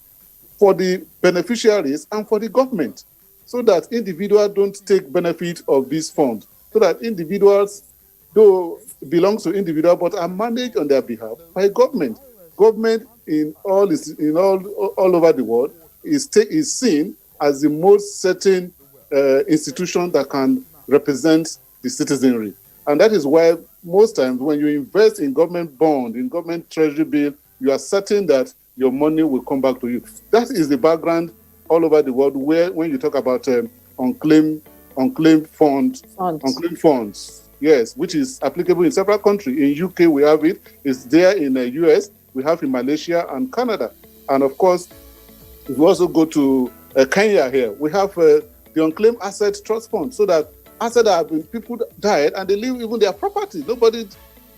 for the beneficiaries and for the government, so that individuals don't take benefit of these funds, so that individuals, though belongs to individual, but are managed on their behalf by government. Government in all over the world is seen as the most certain institution that can represent the citizenry. And that is why most times when you invest in government bond, in government treasury bill, you are certain that your money will come back to you. That is the background all over the world where when you talk about unclaimed funds, yes, which is applicable in several countries. In UK, we have it. It's there in the US. We have in Malaysia and Canada. And of course, if we also go to Kenya here, we have the Unclaimed Asset Trust Fund, so that after that have been, people died and they leave even their property. Nobody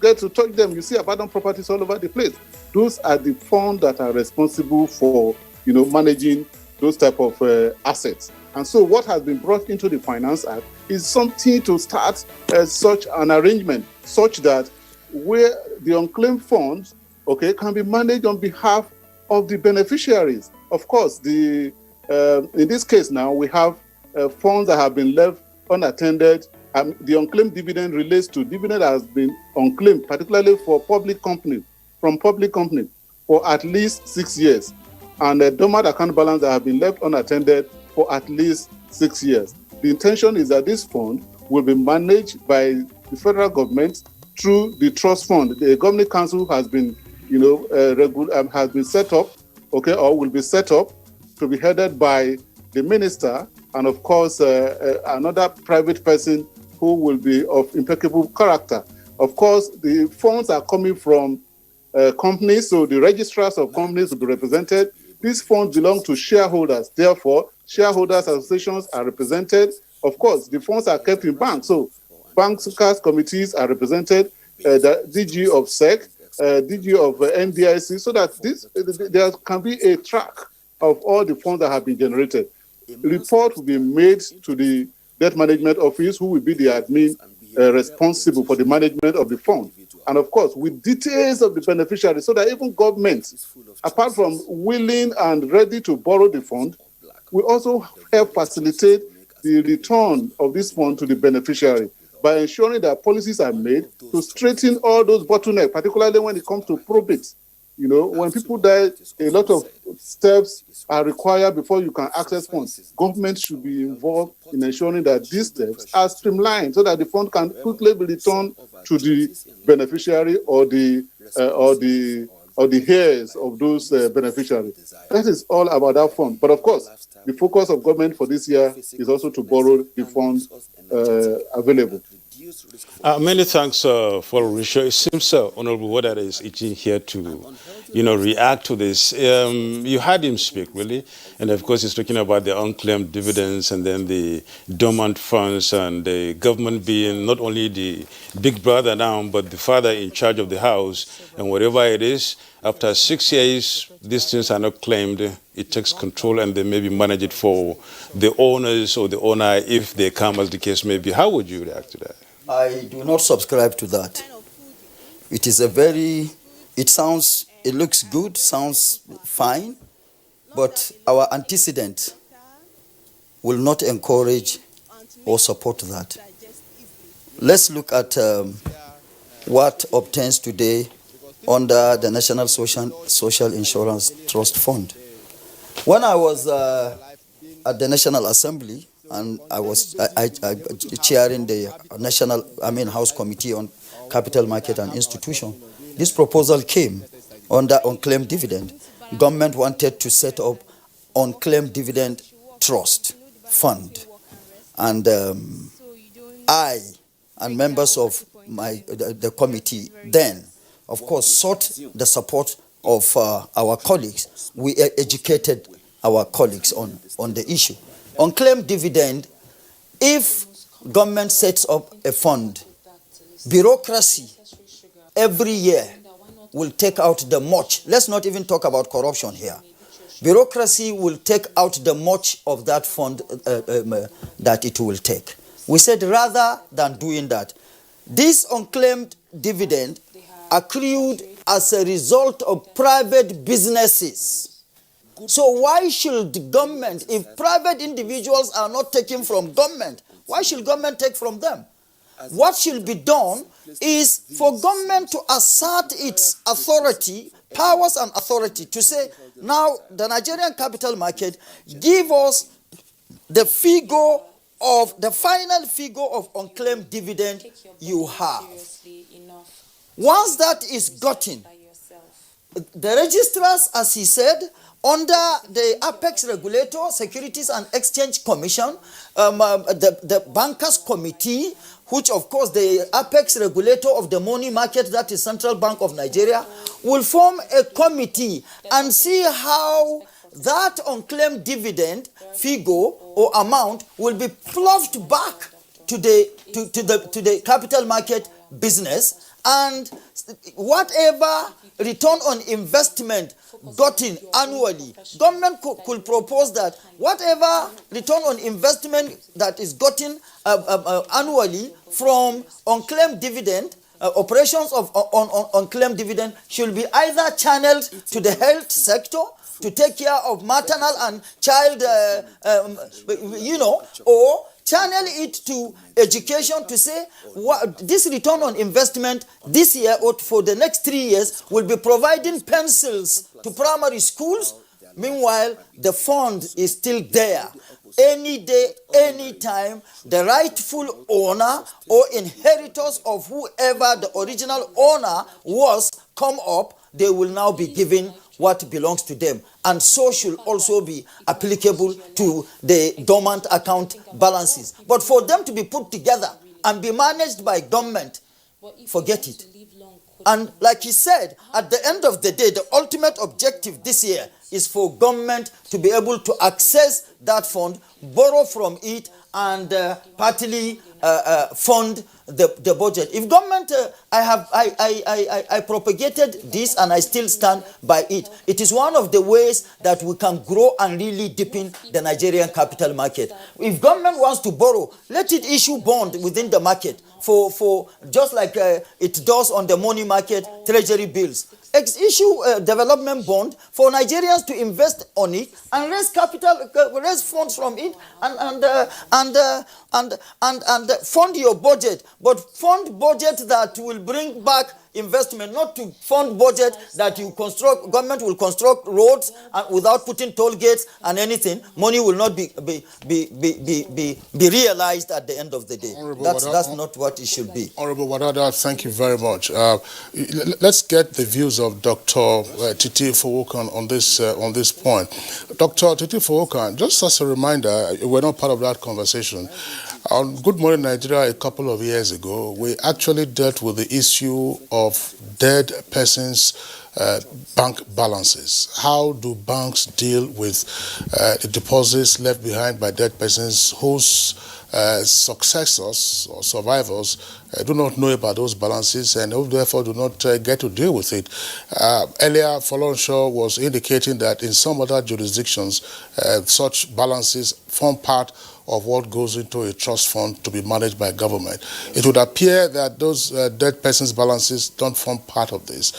gets to touch them. You see abandoned properties all over the place. Those are the funds that are responsible for, managing those type of assets. And so what has been brought into the Finance Act is something to start such an arrangement, such that where the unclaimed funds, can be managed on behalf of the beneficiaries. Of course, in this case now, we have funds that have been left unattended. The unclaimed dividend relates to dividend that has been unclaimed, particularly for from public company, for at least 6 years. And a dormant account balance that have been left unattended for at least 6 years. The intention is that this fund will be managed by the federal government through the trust fund. The governing council has been, has been set up, or will be set up to be headed by the minister and, of course, another private person who will be of impeccable character. Of course, the funds are coming from companies, so the registrars of companies will be represented. These funds belong to shareholders. Therefore, shareholders associations are represented. Of course, the funds are kept in banks. So bankers committees are represented, the DG of SEC, DG of NDIC, so that there can be a track of all the funds that have been generated. Report will be made to the Debt Management Office, who will be the admin responsible for the management of the fund. And of course, with details of the beneficiaries, so that even government, apart from willing and ready to borrow the fund, we also help facilitate the return of this fund to the beneficiary by ensuring that policies are made to straighten all those bottlenecks, particularly when it comes to probate. When people die, a lot of steps are required before you can access funds. Government should be involved in ensuring that these steps are streamlined so that the fund can quickly be returned to the beneficiary or the heirs of those beneficiaries. That is all about that fund. But of course, the focus of government for this year is also to borrow the funds available. Many thanks for Risha. It seems Honorable Wada is itching here to, react to this. You heard him speak, really, and of course he's talking about the unclaimed dividends and then the dormant funds and the government being not only the big brother now, but the father in charge of the house, and whatever it is, after 6 years, these things are not claimed. It takes control and they maybe manage it for the owners or the owner if they come, as the case may be. How would you react to that? I do not subscribe to that. It is it looks good, sounds fine, but our antecedent will not encourage or support that. Let's look at what obtains today under the National Social Insurance Trust Fund. When I was at the National Assembly, and I was chairing the House Committee on Capital Market and Institution, this proposal came under unclaimed dividend. Government wanted to set up unclaimed dividend trust fund, and I and members of the committee then, of course, sought the support of our colleagues. We educated our colleagues on the issue. Unclaimed dividend, if government sets up a fund, bureaucracy every year will take out the much. Let's not even talk about corruption here. Bureaucracy will take out the much of that fund that it will take. We said rather than doing that, this unclaimed dividend accrued as a result of private businesses. So why should the government, if private individuals are not taking from government, why should government take from them? What should be done is for government to assert its authority, powers and authority, to say, now the Nigerian capital market, give us the figure of the final figure of unclaimed dividend you have. Once that is gotten, the registrars, as he said, under the Apex Regulator, Securities and Exchange Commission, the Bankers Committee, which of course the Apex Regulator of the money market, that is Central Bank of Nigeria, will form a committee and see how that unclaimed dividend figure or amount will be ploughed back to the capital market business, and whatever return on investment gotten annually, government could propose that whatever return on investment that is gotten annually from unclaimed dividend, operations of unclaimed dividend should be either channeled to the health sector to take care of maternal and child, or channel it to education to say this return on investment this year or for the next 3 years will be providing pencils to primary schools. Meanwhile, the fund is still there. Any day, any time, the rightful owner or inheritors of whoever the original owner was come up, they will now be given what belongs to them. And so should also be applicable to the dormant account balances. But for them to be put together and be managed by government, forget it. And like he said, at the end of the day, the ultimate objective this year is for government to be able to access that fund, borrow from it, and partly fund the budget. If government, I propagated this and I still stand by it. It is one of the ways that we can grow and really deepen the Nigerian capital market. If government wants to borrow, let it issue bond within the market for just like it does on the money market, treasury bills. Issue a development bond for Nigerians to invest on it and raise capital, raise funds from it, and fund your budget. But fund budget that will bring back investment, not to fund budget that you construct. Government will construct roads and without putting toll gates and anything. Money will not be realized at the end of the day. That's not what it should be. Honorable Wadada, thank you very much. Let's get the views of Dr. Titi Fowokan on this point. Dr. Titi Fowokan, just as a reminder, we're not part of that conversation. On Good Morning Nigeria a couple of years ago, we actually dealt with the issue of dead persons' bank balances. How do banks deal with the deposits left behind by dead persons whose successors or survivors do not know about those balances and who therefore do not get to deal with it? Earlier, Folonshaw was indicating that in some other jurisdictions, such balances form part of what goes into a trust fund to be managed by government. It would appear that those dead persons' balances don't form part of this.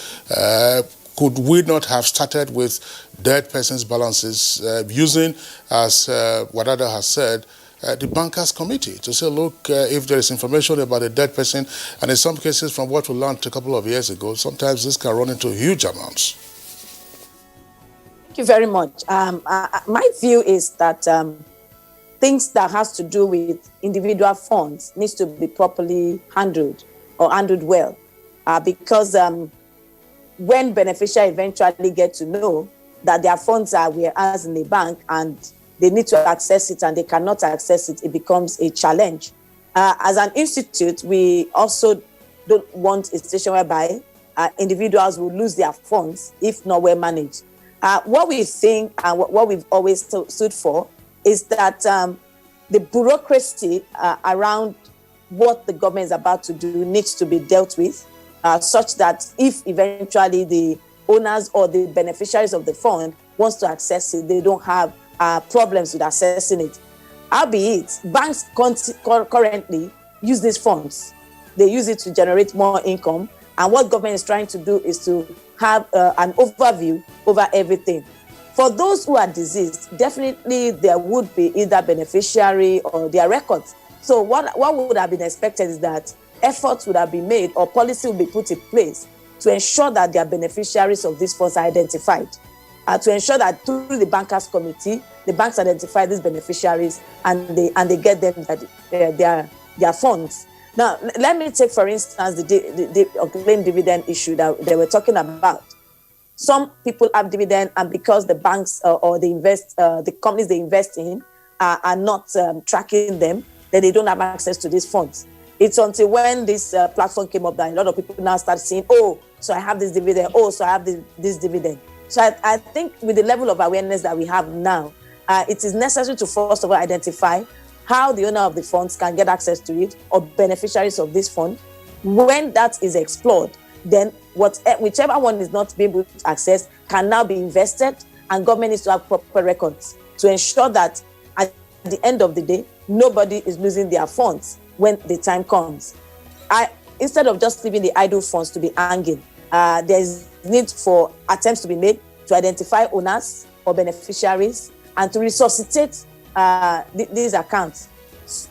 Could we not have started with dead persons' balances using, as Wadada has said, the Bankers Committee to say, look, if there is information about a dead person, and in some cases from what we learned a couple of years ago, sometimes this can run into huge amounts. Thank you very much. My view is that things that has to do with individual funds needs to be properly handled or handled well, because when beneficiaries eventually get to know that their funds are whereas in the bank and they need to access it and they cannot access it, it becomes a challenge. As an institute, we also don't want a situation whereby individuals will lose their funds if not well managed. What we think and what we've always stood for is that the bureaucracy around what the government is about to do needs to be dealt with, such that if eventually the owners or the beneficiaries of the fund wants to access it, they don't have problems with accessing it. Albeit, banks currently use these funds. They use it to generate more income. And what government is trying to do is to have an overview over everything. For those who are deceased, definitely there would be either beneficiary or their records. So what would have been expected is that efforts would have been made or policy would be put in place to ensure that their beneficiaries of these funds are identified. to ensure that through the bankers committee, the banks identify these beneficiaries and they get them their funds. Now, let me take, for instance, the unclaimed dividend issue that they were talking about. Some people have dividend, and because the banks or the companies they invest in are not tracking them, then they don't have access to these funds. It's until when this platform came up that a lot of people now start saying, oh, so I have this dividend, oh, so I have this dividend. So I think with the level of awareness that we have now, it is necessary to first of all identify how the owner of the funds can get access to it, or beneficiaries of this fund. When that is explored, then whichever one is not being able to access can now be invested, and government needs to have proper records to ensure that at the end of the day, nobody is losing their funds when the time comes. Instead of just leaving the idle funds to be hanging, there is need for attempts to be made to identify owners or beneficiaries and to resuscitate these accounts.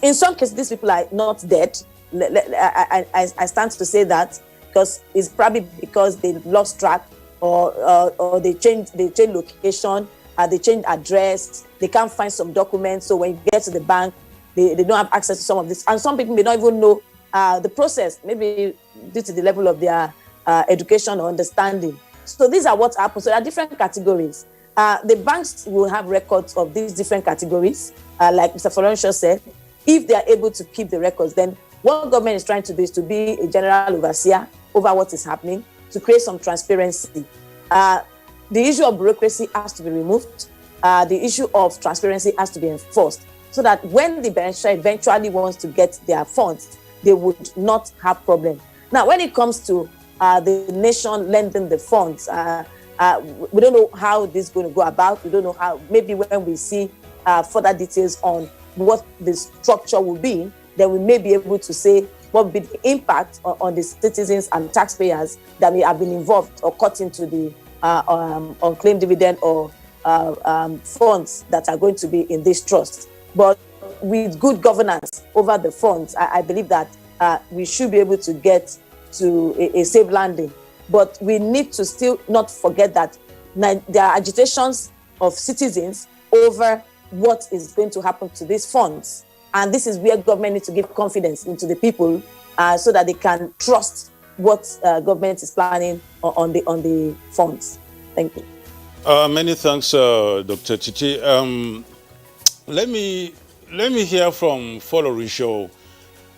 In some cases, these people are not dead. I stand to say that, because it's probably because they lost track or they change location, they change address, they can't find some documents. So when you get to the bank, they don't have access to some of this. And some people may not even know the process, maybe due to the level of their education or understanding. So these are what happens. So there are different categories. The banks will have records of these different categories. Like Mr. Florencio said, if they are able to keep the records, then what government is trying to do is to be a general overseer over what is happening, to create some transparency. The issue of bureaucracy has to be removed. The issue of transparency has to be enforced, so that when the beneficiary eventually wants to get their funds, they would not have problem. Now, when it comes to the nation lending the funds, we don't know how this is going to go about. We don't know how. Maybe when we see further details on what the structure will be, then we may be able to say what will be the impact on the citizens and taxpayers that may have been involved or cut into the unclaimed dividend or funds that are going to be in this trust. But with good governance over the funds, I believe that we should be able to get to a safe landing. But we need to still not forget that there are agitations of citizens over what is going to happen to these funds. And this is where government needs to give confidence into the people so that they can trust what government is planning on the funds. Thank you. Many thanks, Dr. Titi. Let me hear from Florencio,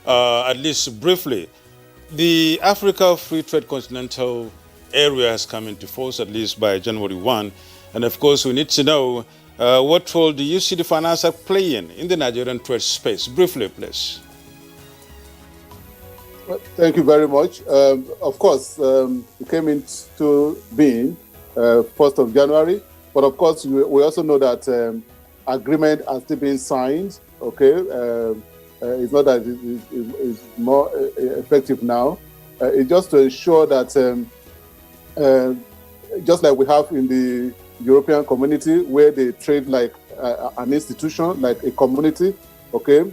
at least briefly. The Africa Free Trade Continental Area has come into force, at least by January 1. And of course, we need to know what role do you see the Finance Act playing in the Nigerian trade space? Briefly, please. Thank you very much. Of course, it came into being 1st of January. But of course, we also know that agreement has still been signed. Okay. It's not that it's more effective now. It's just to ensure that, just like we have in the European community, where they trade like an institution, like a community, okay,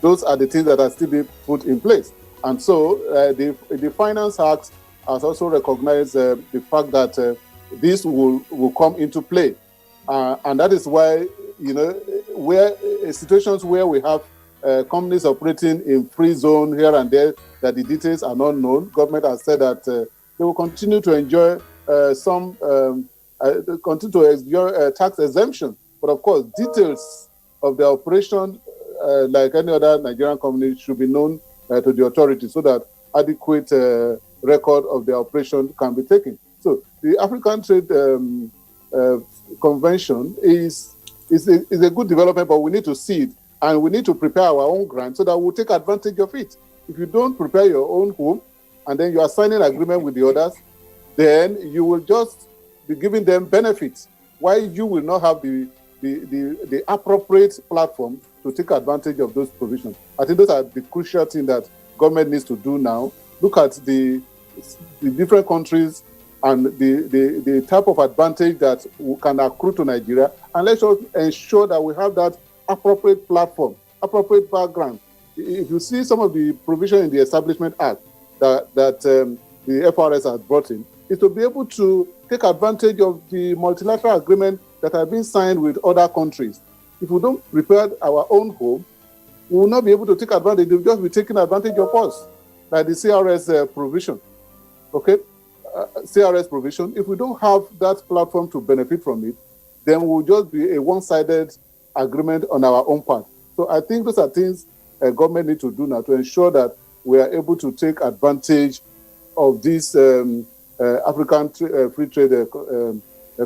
those are the things that are still being put in place. And so the Finance Act has also recognized the fact that this will come into play. And that is why, where situations where we have companies operating in free zone here and there, that the details are not known. Government has said that they will continue to enjoy tax exemption. But of course, details of the operation, like any other Nigerian company, should be known to the authorities so that adequate record of the operation can be taken. So the African Trade Convention is a good development, but we need to see it. And we need to prepare our own grant so that we'll take advantage of it. If you don't prepare your own home and then you are signing agreement with the others, then you will just be giving them benefits, while you will not have the appropriate platform to take advantage of those provisions. I think those are the crucial things that government needs to do now. Look at the different countries and the type of advantage that can accrue to Nigeria, and let's ensure that we have that appropriate platform, appropriate background. If you see some of the provision in the Establishment Act that the FRS has brought in, is to be able to take advantage of the multilateral agreement that have been signed with other countries. If we don't prepare our own home, we will not be able to take advantage. They will just be taking advantage of us, like the CRS provision. Okay, CRS provision. If we don't have that platform to benefit from it, then we'll just be a one-sided agreement on our own part. So I think those are things government need to do now to ensure that we are able to take advantage of this African Free Trade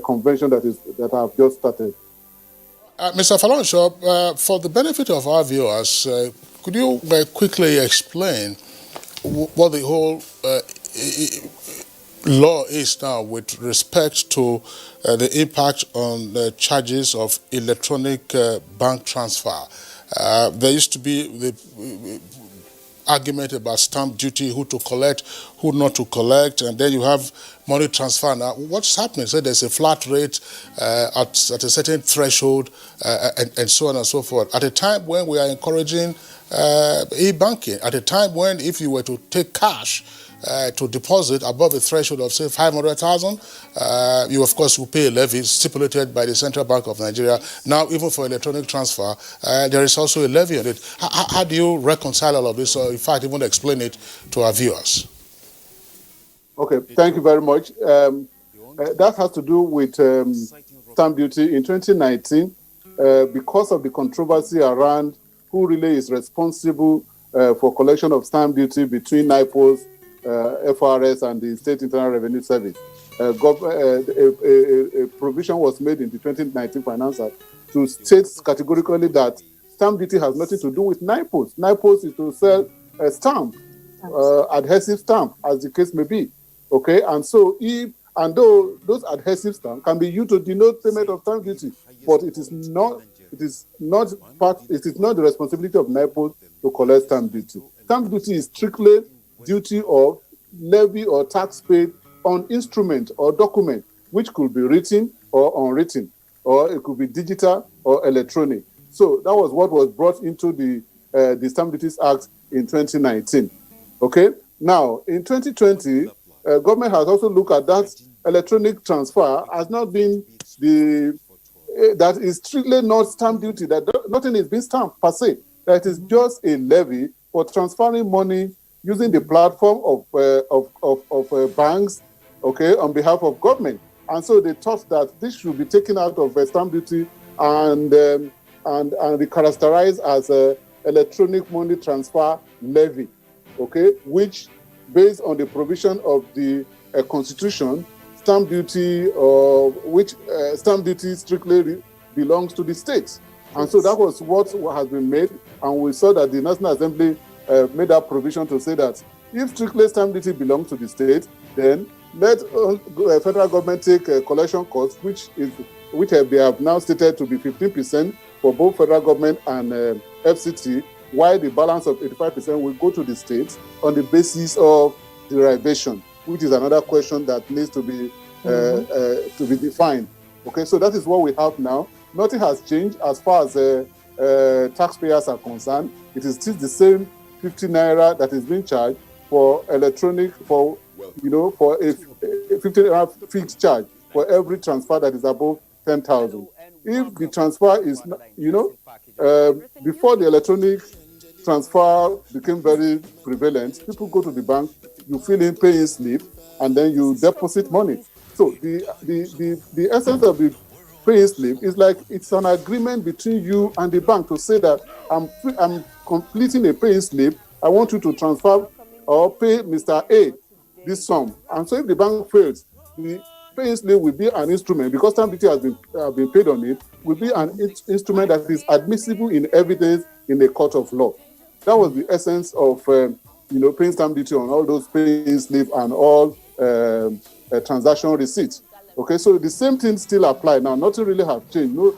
Convention that have just started. Mr. Falonsho, for the benefit of our viewers, could you quickly explain what the whole law is now with respect to the impact on the charges of electronic bank transfer? There used to be the argument about stamp duty, who to collect, who not to collect, and then you have money transfer. Now, what's happening? So there's a flat rate at a certain threshold, and so on and so forth. At a time when we are encouraging e-banking, at a time when if you were to take cash to deposit above a threshold of, say, 500,000, you, of course, will pay a levy stipulated by the Central Bank of Nigeria. Now, even for electronic transfer, there is also a levy on it. How do you reconcile all of this, or in fact, even explain it to our viewers? Okay, thank you very much. That has to do with stamp duty in 2019. Because of the controversy around who really is responsible for collection of stamp duty between NIPOS, FRS, and the State Internal Revenue Service. A provision was made in the 2019 Finance Act to state categorically that stamp duty has nothing to do with NIPOS. NIPOS is to sell a stamp, adhesive stamp, as the case may be. Okay, and so though those adhesive stamps can be used to denote payment of stamp duty, but it is not the responsibility of NIPOS to collect stamp duty. Stamp duty is strictly duty of levy or tax paid on instrument or document, which could be written or unwritten, or it could be digital or electronic. So that was what was brought into the Stamp Duties Act in 2019. Okay. Now in 2020, government has also looked at that electronic transfer as not being that is strictly not stamp duty. That nothing is being stamped per se. That is just a levy for transferring money using the platform of banks, okay, on behalf of government. And so they thought that this should be taken out of stamp duty and be characterized as a electronic money transfer levy, okay, which, based on the provision of the Constitution, stamp duty strictly belongs to the states. And so that was what has been made, and we saw that the National Assembly made that provision to say that if strictly stamp duty belongs to the state, then let federal government take collection costs, which they have now stated to be 15% for both federal government and FCT, while the balance of 85% will go to the states on the basis of derivation, which is another question that needs to be defined. Okay, so that is what we have now. Nothing has changed as far as taxpayers are concerned. It is still the same 50 naira that is being charged for electronic, for a 50 naira fixed charge for every transfer that is above 10,000. If the transfer is, before the electronic transfer became very prevalent, people go to the bank, you fill in paying slip, and then you deposit money. So the essence of the paying slip is like it's an agreement between you and the bank to say that I'm completing a paying slip. I want you to transfer or pay Mr. A this sum. And so if the bank fails, the paying slip will be an instrument, because stamp duty has been paid on it, will be an instrument that is admissible in evidence in a court of law. That was the essence of paying stamp duty on all those paying slip and all transaction receipts. Okay, so the same thing still apply now. Nothing really have changed. No,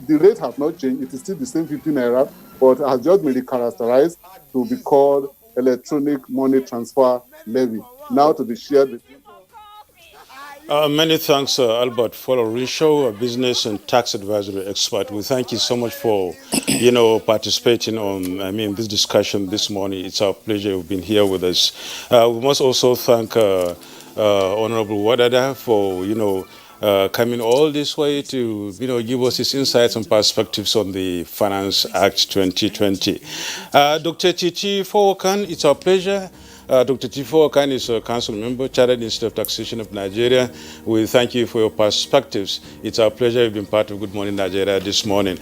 the rate have not changed. It is still the same 50 naira, but has just been characterized to be called electronic money transfer levy, now to be shared with you. Many thanks, Albert Folorisho, a business and tax advisory expert. We thank you so much for, participating on, this discussion this morning. It's our pleasure you've been here with us. We must also thank Honorable Wadada, for, coming all this way to, give us his insights and perspectives on the Finance Act 2020. Dr. Titi Fowokan, it's our pleasure. Dr. Titi Fowokan is a council member, Chartered Institute of Taxation of Nigeria. We thank you for your perspectives. It's our pleasure you've been part of Good Morning Nigeria this morning.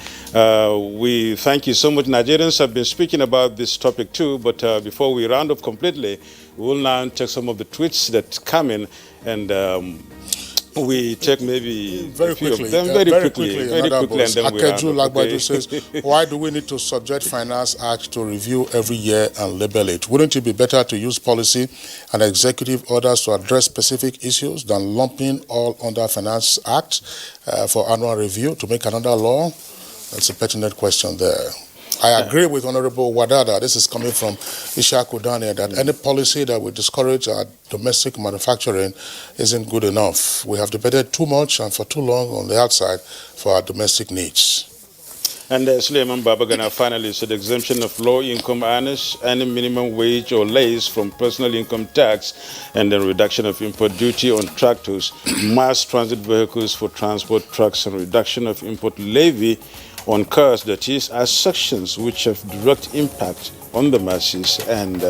We thank you so much. Nigerians have been speaking about this topic too, but before we round up completely, we'll now take some of the tweets that come in, and we check maybe very quickly, and then we round up. Akeju says, why do we need to subject Finance Act to review every year and label it? Wouldn't it be better to use policy and executive orders to address specific issues than lumping all under Finance Act for annual review to make another law? That's a pertinent question there. I agree with Honorable Wadada. This is coming from Ishaku Daniel, that any policy that would discourage our domestic manufacturing isn't good enough. We have debated too much and for too long on the outside for our domestic needs. And Suleiman Babagana finally said exemption of low-income earners, any minimum wage or less from personal income tax, and the reduction of import duty on tractors, mass transit vehicles for transport trucks, and reduction of import levy on cars, that is, as sections which have direct impact on the masses and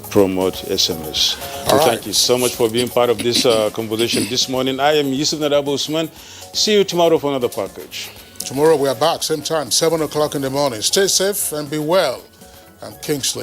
promote SMS. So thank you so much for being part of this conversation this morning. I am Yusuf Nadab Usman. See you tomorrow for another package. Tomorrow we are back, same time, 7 o'clock in the morning. Stay safe and be well. I'm Kingsley.